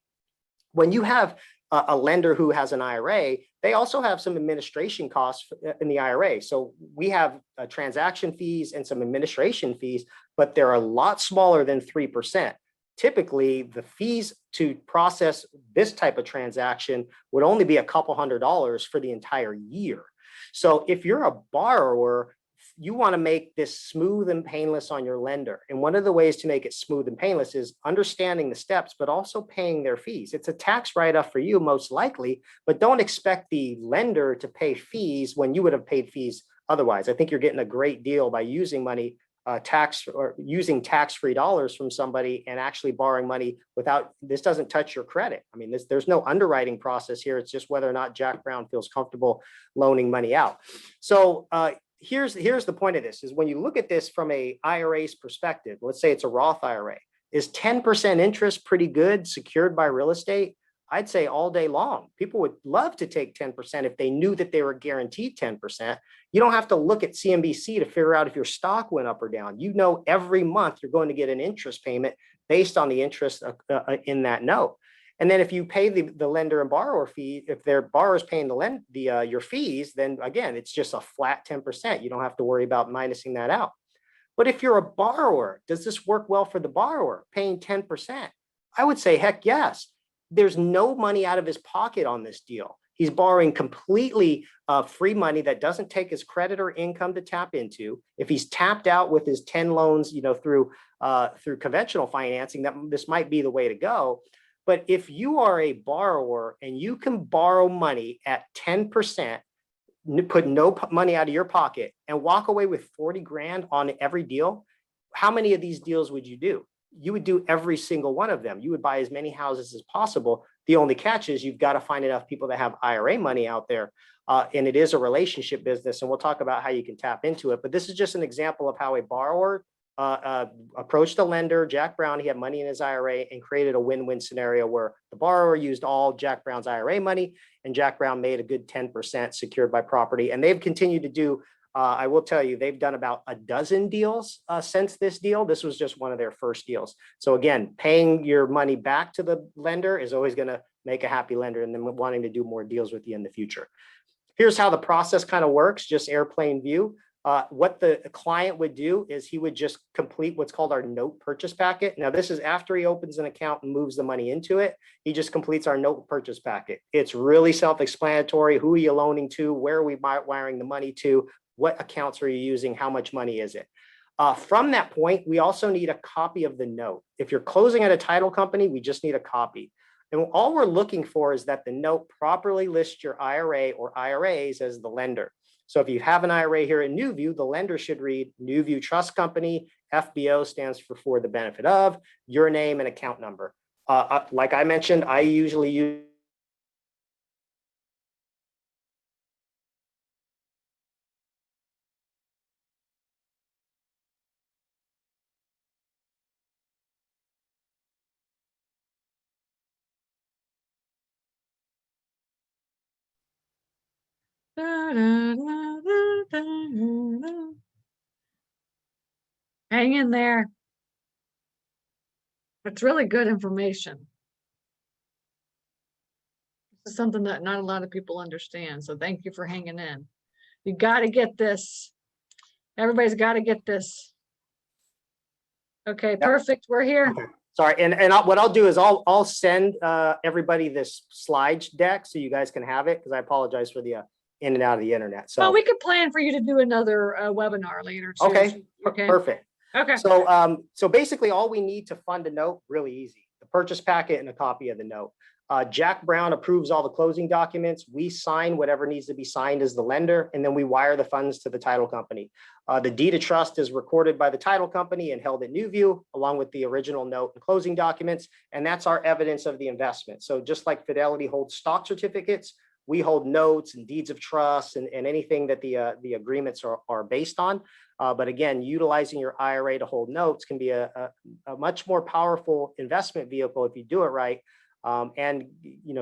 When you have a lender who has an IRA, they also have some administration costs in the IRA. So we have transaction fees and some administration fees, but they're a lot smaller than 3%. Typically, the fees to process this type of transaction would only be a couple $100s for the entire year. So if you're a borrower, you want to make this smooth and painless on your lender. And one of the ways to make it smooth and painless is understanding the steps, but also paying their fees. It's a tax write-off for you, most likely, but don't expect the lender to pay fees when you would have paid fees otherwise. I think you're getting a great deal by using money, using tax-free dollars from somebody and actually borrowing money without, this doesn't touch your credit. I mean, there's no underwriting process here. It's just whether or not Jack Brown feels comfortable loaning money out. So, here's the point of this is when you look at this from a IRA's perspective, let's say it's a Roth IRA, is 10% interest pretty good secured by real estate? I'd say all day long. People would love to take 10% if they knew that they were guaranteed 10%. You don't have to look at CNBC to figure out if your stock went up or down. Every month you're going to get an interest payment based on the interest in that note. And then if you pay the lender and borrower fee, if their borrower's paying your fees, then again, it's just a flat 10%. You don't have to worry about minusing that out. But if you're a borrower, does this work well for the borrower paying 10%? I would say, heck yes. There's no money out of his pocket on this deal. He's borrowing completely free money that doesn't take his credit or income to tap into. If he's tapped out with his 10 loans, through conventional financing, this might be the way to go. But if you are a borrower and you can borrow money at 10%, put no money out of your pocket and walk away with 40 grand on every deal, how many of these deals would you do? You would do every single one of them. You would buy as many houses as possible. The only catch is you've got to find enough people that have IRA money out there. And it is a relationship business. And we'll talk about how you can tap into it. But this is just an example of how a borrower approached a lender, Jack Brown. He had money in his IRA and created a win-win scenario where the borrower used all Jack Brown's IRA money and Jack Brown made a good 10% secured by property. And they've continued to do, I will tell you, they've done about a dozen deals since this deal. This was just one of their first deals. So again, paying your money back to the lender is always going to make a happy lender and then wanting to do more deals with you in the future. Here's how the process kind of works, just airplane view. What the client would do is he would just complete what's called our note purchase packet. Now, this is after he opens an account and moves the money into it. He just completes our note purchase packet. It's really self-explanatory. Who are you loaning to? Where are we wiring the money to? What accounts are you using? How much money is it? From that point, we also need a copy of the note. If you're closing at a title company, we just need a copy. And all we're looking for is that the note properly lists your IRA or IRAs as the lender. So if you have an IRA here at NewView, the lender should read NewView Trust Company. FBO stands for the benefit of, your name and account number. Like I mentioned, I usually use Hang in there. It's really good information. This is something that not a lot of people understand. So thank you for hanging in. You got to get this. Everybody's got to get this. Okay, perfect. We're here. Okay. Sorry, and what I'll do is I'll send everybody this slide deck so you guys can have it, because I apologize for the in and out of the internet. So we could plan for you to do another webinar later too. okay, Okay, perfect. Okay. So basically all we need to fund a note, really easy, the purchase packet and a copy of the note. Jack Brown approves all the closing documents. We sign whatever needs to be signed as the lender, and then we wire the funds to the title company. The deed of trust is recorded by the title company and held at New View, along with the original note and closing documents, and that's our evidence of the investment. So just like Fidelity holds stock certificates, we hold notes and deeds of trust and anything that the agreements are based on. But again, utilizing your IRA to hold notes can be a much more powerful investment vehicle if you do it right. And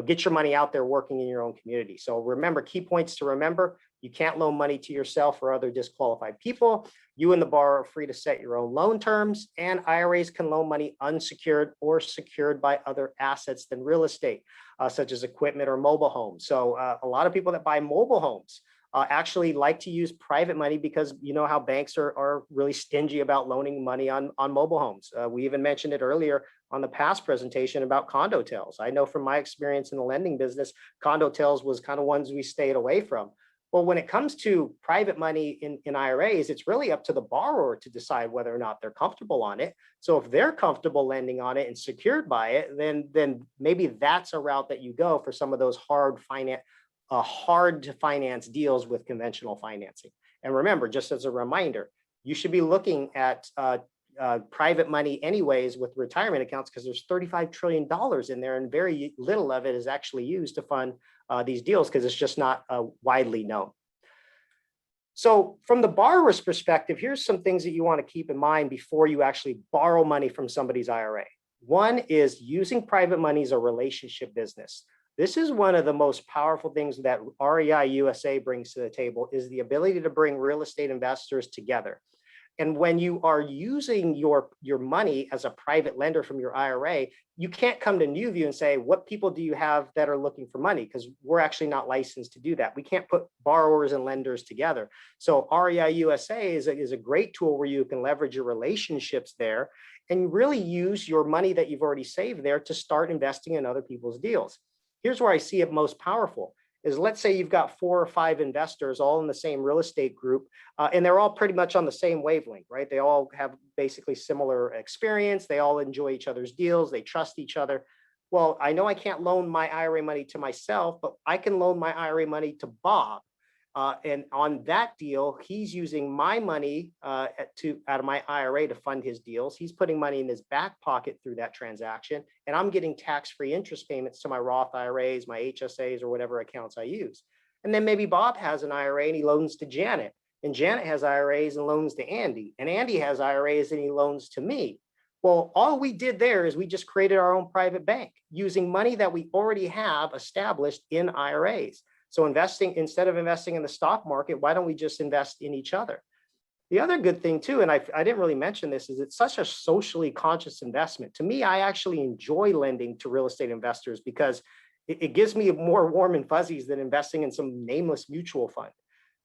get your money out there working in your own community. So remember, key points to remember: you can't loan money to yourself or other disqualified people. You and the borrower are free to set your own loan terms, and IRAs can loan money unsecured or secured by other assets than real estate, such as equipment or mobile homes. So a lot of people that buy mobile homes actually like to use private money, because you know how banks are really stingy about loaning money on mobile homes. We even mentioned it earlier on the past presentation about condo tails. I know from my experience in the lending business, condo tails was kind of ones we stayed away from. Well, when it comes to private money in IRAs, it's really up to the borrower to decide whether or not they're comfortable on it. So if they're comfortable lending on it and secured by it, then maybe that's a route that you go for some of those hard to finance deals with conventional financing. And remember, just as a reminder, you should be looking at private money anyways with retirement accounts, because there's $35 trillion in there, and very little of it is actually used to fund these deals because it's just not widely known. So from the borrower's perspective, here's some things that you want to keep in mind before you actually borrow money from somebody's IRA. One is using private money as a relationship business. This is one of the most powerful things that REI USA brings to the table, is the ability to bring real estate investors together. And when you are using your money as a private lender from your IRA, you can't come to New View and say, what people do you have that are looking for money? Because we're actually not licensed to do that. We can't put borrowers and lenders together. So REI USA is a great tool where you can leverage your relationships there and really use your money that you've already saved there to start investing in other people's deals. Here's where I see it most powerful. Is, let's say you've got 4 or 5 investors all in the same real estate group, and they're all pretty much on the same wavelength, right? They all have basically similar experience. They all enjoy each other's deals. They trust each other. Well, I know I can't loan my IRA money to myself, but I can loan my IRA money to Bob. And on that deal, he's using my money out of my IRA to fund his deals. He's putting money in his back pocket through that transaction, and I'm getting tax-free interest payments to my Roth IRAs, my HSAs, or whatever accounts I use. And then maybe Bob has an IRA and he loans to Janet, and Janet has IRAs and loans to Andy, and Andy has IRAs and he loans to me. Well, all we did there is we just created our own private bank using money that we already have established in IRAs. So instead of investing in the stock market, why don't we just invest in each other? The other good thing too, and I didn't really mention this, is it's such a socially conscious investment. To me, I actually enjoy lending to real estate investors because it gives me more warm and fuzzies than investing in some nameless mutual fund.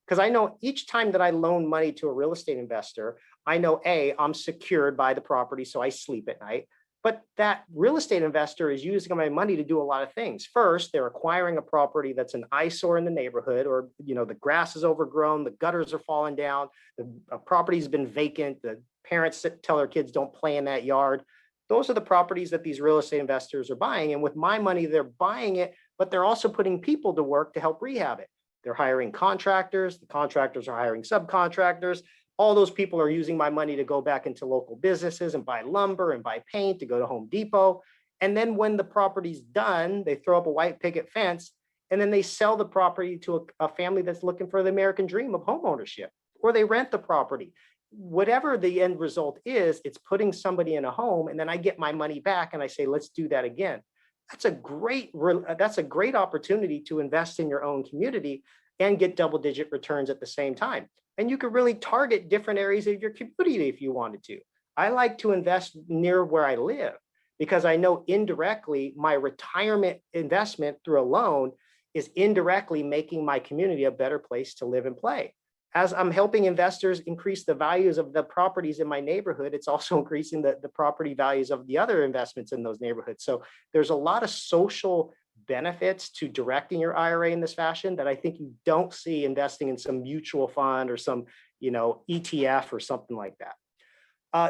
Because I know each time that I loan money to a real estate investor, I know, A, I'm secured by the property, so I sleep at night. But that real estate investor is using my money to do a lot of things. First, they're acquiring a property that's an eyesore in the neighborhood, or the grass is overgrown, the gutters are falling down, the property's been vacant, the parents tell their kids don't play in that yard. Those are the properties that these real estate investors are buying. And with my money, they're buying it, but they're also putting people to work to help rehab it. They're hiring contractors, the contractors are hiring subcontractors. All those people are using my money to go back into local businesses and buy lumber and buy paint, to go to Home Depot. And then when the property's done, they throw up a white picket fence, and then they sell the property to a family that's looking for the American dream of home ownership, or they rent the property. Whatever the end result is, it's putting somebody in a home, and then I get my money back and I say, let's do that again. That's a great opportunity to invest in your own community and get double-digit returns at the same time. And you could really target different areas of your community if you wanted to. I like to invest near where I live because I know indirectly my retirement investment through a loan is indirectly making my community a better place to live and play. As I'm helping investors increase the values of the properties in my neighborhood, it's also increasing the property values of the other investments in those neighborhoods. So there's a lot of social benefits to directing your IRA in this fashion that I think you don't see investing in some mutual fund or some ETF or something like that.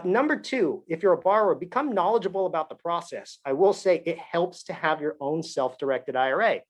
Number two, if you're a borrower, become knowledgeable about the process. I will say it helps to have your own self-directed IRA.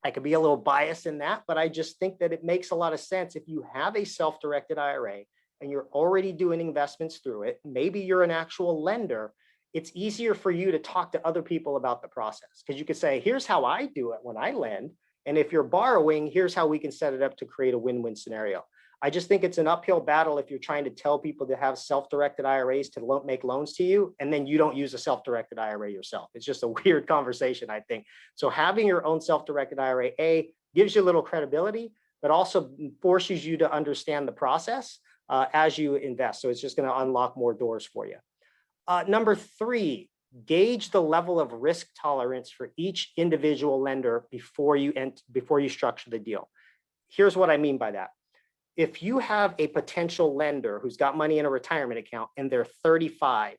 I could be a little biased in that, but I just think that it makes a lot of sense if you have a self-directed IRA and you're already doing investments through it. Maybe you're an actual lender. It's easier for you to talk to other people about the process because you could say, here's how I do it when I lend. And if you're borrowing, here's how we can set it up to create a win-win scenario. I just think it's an uphill battle if you're trying to tell people to have self-directed IRAs to make loans to you, and then you don't use a self-directed IRA yourself. It's just a weird conversation, I think. So having your own self-directed IRA, gives you a little credibility, but also forces you to understand the process as you invest. So it's just going to unlock more doors for you. Number three, gauge the level of risk tolerance for each individual lender before you structure the deal. Here's what I mean by that. If you have a potential lender who's got money in a retirement account and they're 35,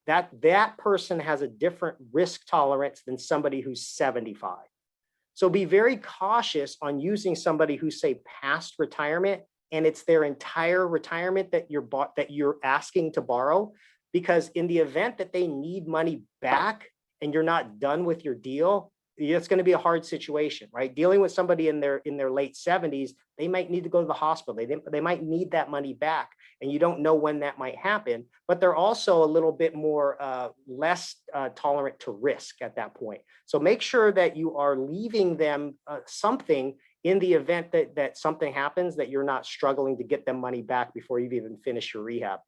that person has a different risk tolerance than somebody who's 75. So be very cautious on using somebody who's, say, past retirement and it's their entire retirement that you're asking to borrow, because in the event that they need money back and you're not done with your deal, it's going to be a hard situation, right? Dealing with somebody in their late 70s, they might need to go to the hospital. They might need that money back, and you don't know when that might happen. But they're also a little bit more less tolerant to risk at that point. So make sure that you are leaving them something in the event that something happens, that you're not struggling to get them money back before you've even finished your rehab.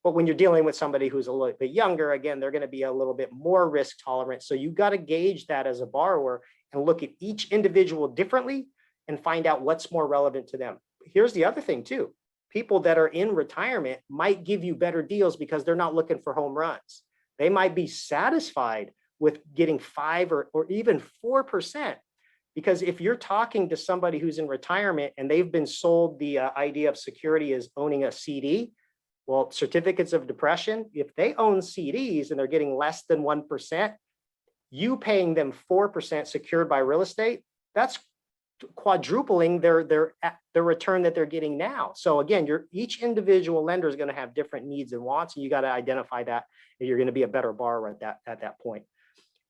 But when you're dealing with somebody who's a little bit younger, again, they're going to be a little bit more risk tolerant. So you've got to gauge that as a borrower and look at each individual differently and find out what's more relevant to them. Here's the other thing too. People that are in retirement might give you better deals because they're not looking for home runs. They might be satisfied with getting 5 or even 4%. Because if you're talking to somebody who's in retirement and they've been sold the idea of security as owning a CD, well, certificates of depression, if they own CDs and they're getting less than 1%, you paying them 4% secured by real estate, that's quadrupling their return that they're getting now. So again, each individual lender is going to have different needs and wants, and you got to identify that if you're going to be a better borrower at that point.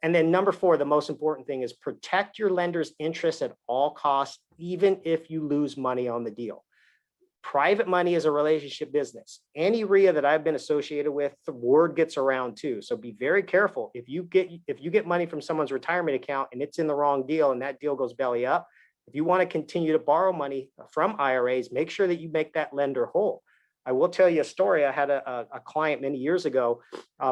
And then number 4, the most important thing is protect your lender's interests at all costs, even if you lose money on the deal. Private money is a relationship business. Any RIA that I've been associated with, the word gets around too. So be very careful. If you get money from someone's retirement account and it's in the wrong deal and that deal goes belly up, if you want to continue to borrow money from IRAs, make sure that you make that lender whole. I will tell you a story. I had a client many years ago.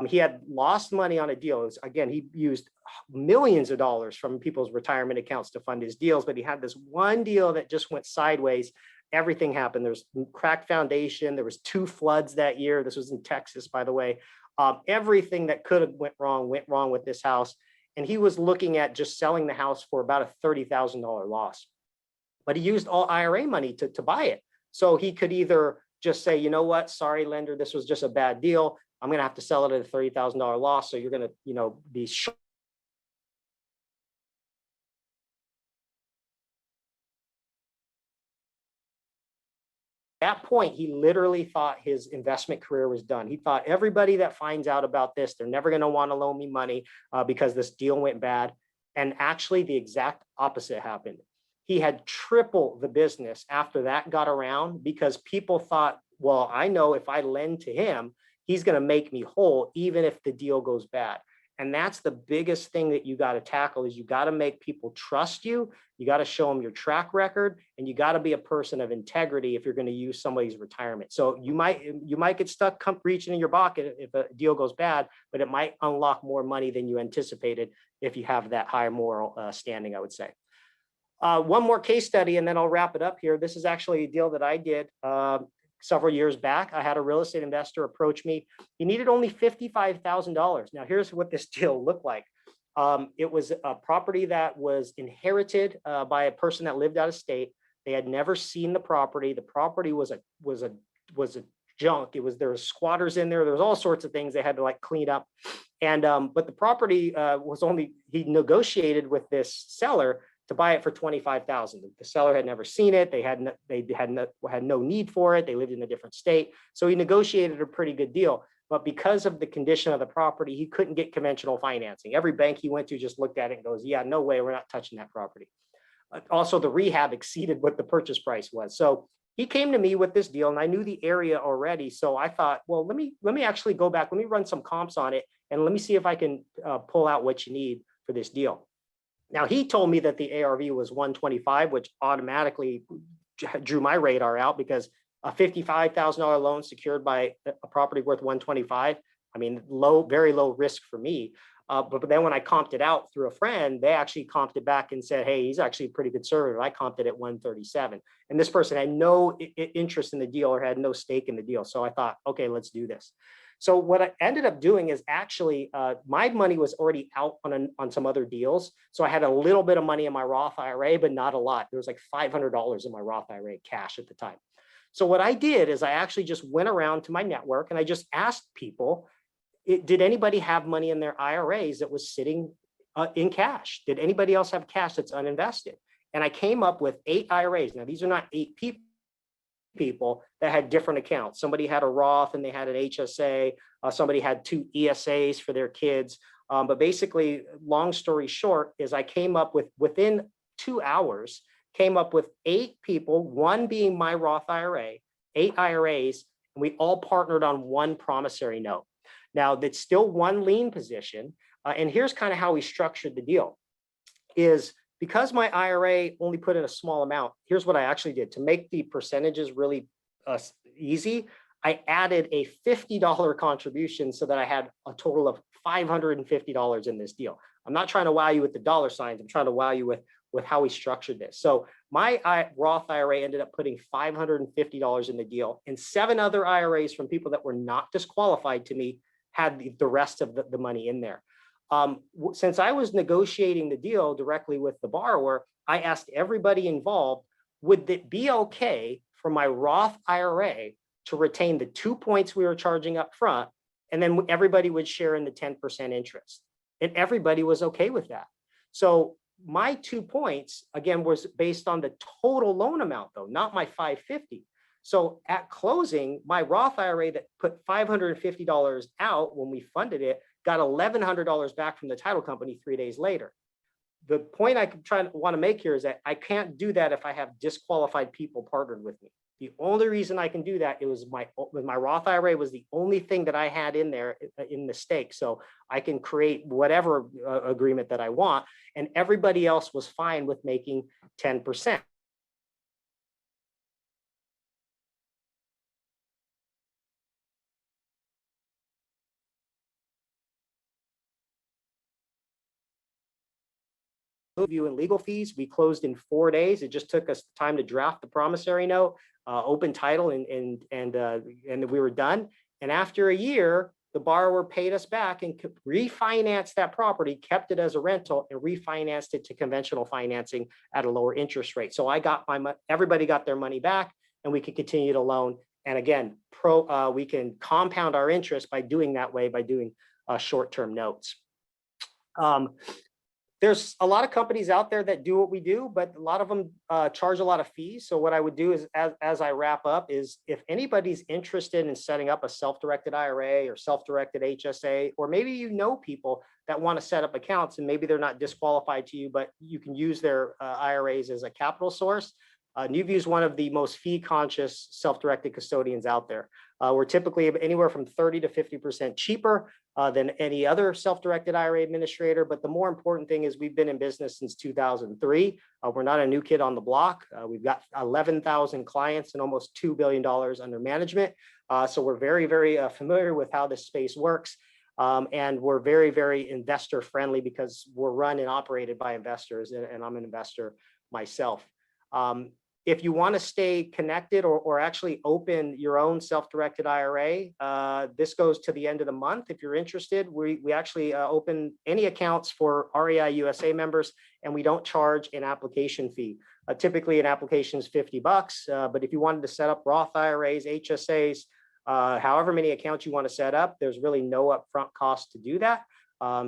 He had lost money on a deal. Again, he used millions of dollars from people's retirement accounts to fund his deals, but he had this one deal that just went sideways. Everything happened. There's cracked foundation. There was 2 floods that year. This was in Texas, by the way. Everything that could have went wrong with this house. And he was looking at just selling the house for about a $30,000 loss. But he used all IRA money to buy it. So he could either just say, you know what, sorry, lender, this was just a bad deal. I'm going to have to sell it at a $30,000 loss. So you're going to, be short. At that point, he literally thought his investment career was done. He thought everybody that finds out about this, they're never going to want to loan me money because this deal went bad. And actually, the exact opposite happened. He had triple the business after that got around because people thought, well, I know if I lend to him, he's going to make me whole, even if the deal goes bad. And that's the biggest thing that you got to tackle is you got to make people trust you. You got to show them your track record, and you got to be a person of integrity if you're going to use somebody's retirement. So you might get stuck reaching in your pocket if a deal goes bad, but it might unlock more money than you anticipated if you have that higher moral standing, I would say. One more case study, and then I'll wrap it up here. This is actually a deal that I did several years back. I had a real estate investor approach me. He needed only $55,000. Now, here's what this deal looked like. It was a property that was inherited by a person that lived out of state. They had never seen the property. The property was a junk. There was squatters in there. There was all sorts of things they had to clean up. And but the property he negotiated with this seller to buy it for $25,000. The seller had never seen it. They had no need for it. They lived in a different state. So he negotiated a pretty good deal. But because of the condition of the property, he couldn't get conventional financing. Every bank he went to just looked at it and goes, yeah, no way, we're not touching that property. Also, the rehab exceeded what the purchase price was. So he came to me with this deal, and I knew the area already. So I thought, well, let me actually go back. Let me run some comps on it, and let me see if I can pull out what you need for this deal. Now, he told me that the ARV was 125, which automatically drew my radar out, because a $55,000 loan secured by a property worth 125, I mean, very low risk for me. But then when I comped it out through a friend, they actually comped it back and said, hey, he's actually pretty conservative. I comped it at 137. And this person had no interest in the deal or had no stake in the deal. So I thought, okay, let's do this. So what I ended up doing is actually my money was already out on some other deals. So I had a little bit of money in my Roth IRA, but not a lot. There was like $500 in my Roth IRA cash at the time. So what I did is I actually just went around to my network and I just asked people, did anybody have money in their IRAs that was sitting in cash? Did anybody else have cash that's uninvested? And I came up with 8 IRAs. Now, these are not 8 people that had different accounts. Somebody had a Roth and they had an HSA. Somebody had 2 ESAs for their kids. But basically, long story short, is I came up with, within 2 hours, came up with 8 people, one being my Roth IRA, 8 IRAs, and we all partnered on one promissory note. Now, that's still one lien position. And here's kind of how we structured the deal is, because my IRA only put in a small amount, here's what I actually did to make the percentages really easy. I added a $50 contribution so that I had a total of $550 in this deal. I'm not trying to wow you with the dollar signs. I'm trying to wow you with how we structured this. So my Roth IRA ended up putting $550 in the deal, and 7 other IRAs from people that were not disqualified to me had the rest of the money in there. Since I was negotiating the deal directly with the borrower, I asked everybody involved, would it be okay for my Roth IRA to retain the 2 points we were charging up front, and then everybody would share in the 10% interest? And everybody was okay with that. So my 2 points, again, was based on the total loan amount, though, not my 550. So at closing, my Roth IRA that put $550 out when we funded it got $1,100 back from the title company 3 days later. The point I want to make here is that I can't do that if I have disqualified people partnered with me. The only reason I can do that, it was my Roth IRA was the only thing that I had in there in the stake. So I can create whatever agreement that I want, and everybody else was fine with making 10%. Review and legal fees. We closed in 4 days. It just took us time to draft the promissory note, open title, and we were done. And after a year, the borrower paid us back and refinanced that property, kept it as a rental, and refinanced it to conventional financing at a lower interest rate. So I got everybody got their money back, and we could continue to loan. And again, we can compound our interest by doing that way, by doing short-term notes. There's a lot of companies out there that do what we do, but a lot of them charge a lot of fees. So what I would do is, as I wrap up, is if anybody's interested in setting up a self-directed IRA or self-directed HSA, or maybe you know people that want to set up accounts and maybe they're not disqualified to you, but you can use their IRAs as a capital source. NuView is one of the most fee-conscious self-directed custodians out there. We're typically anywhere from 30 to 50% cheaper than any other self-directed IRA administrator. But the more important thing is we've been in business since 2003. We're not a new kid on the block. We've got 11,000 clients and almost $2 billion under management. So we're very, very familiar with how this space works. And we're very, very investor friendly because we're run and operated by investors, and I'm an investor myself. If you want to stay connected or actually open your own self-directed IRA, this goes to the end of the month. If you're interested, we actually open any accounts for REI USA members, and we don't charge an application fee. Typically, an application is $50, but if you wanted to set up Roth IRAs, HSAs, however many accounts you want to set up, there's really no upfront cost to do that.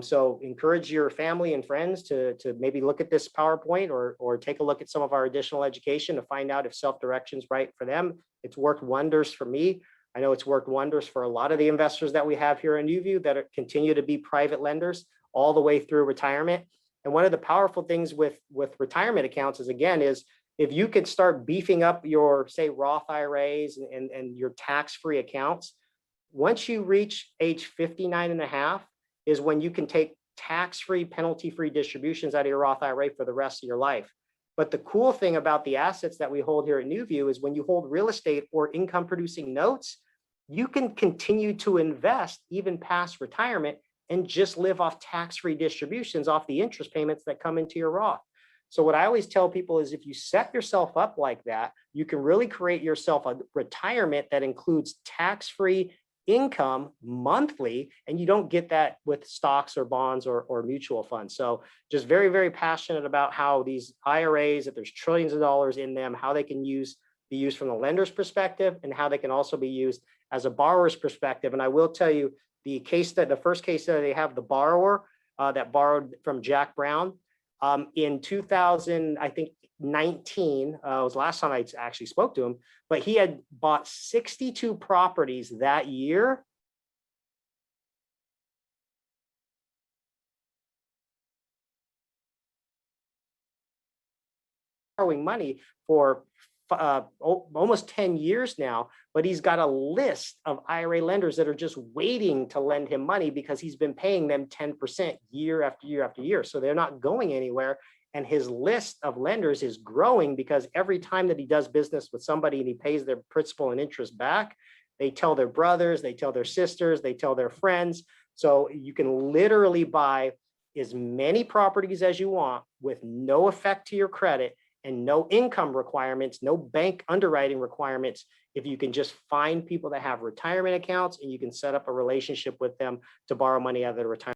So encourage your family and friends to maybe look at this PowerPoint or take a look at some of our additional education to find out if self-direction is right for them. It's worked wonders for me. I know it's worked wonders for a lot of the investors that we have here in Newview that continue to be private lenders all the way through retirement. And one of the powerful things with retirement accounts is, again, is if you could start beefing up your, say, Roth IRAs and your tax-free accounts, once you reach age 59 and a half is when you can take tax-free, penalty-free distributions out of your Roth IRA for the rest of your life. But the cool thing about the assets that we hold here at Newview is when you hold real estate or income producing notes, you can continue to invest even past retirement and just live off tax-free distributions off the interest payments that come into your Roth. So what I always tell people is if you set yourself up like that, you can really create yourself a retirement that includes tax-free income monthly, and you don't get that with stocks or bonds or mutual funds. So just very, very passionate about how these IRAs, that there's trillions of dollars in them, how they can be used from the lender's perspective and how they can also be used as a borrower's perspective. And I will tell you the first case study they have, the borrower that borrowed from Jack Brown in 2000, I think 19 was the last time I actually spoke to him, but he had bought 62 properties that year. Borrowing money for almost 10 years now, but he's got a list of IRA lenders that are just waiting to lend him money because he's been paying them 10% year after year after year. So they're not going anywhere. And his list of lenders is growing because every time that he does business with somebody and he pays their principal and interest back, they tell their brothers, they tell their sisters, they tell their friends. So you can literally buy as many properties as you want with no effect to your credit and no income requirements, no bank underwriting requirements, if you can just find people that have retirement accounts and you can set up a relationship with them to borrow money out of their retirement.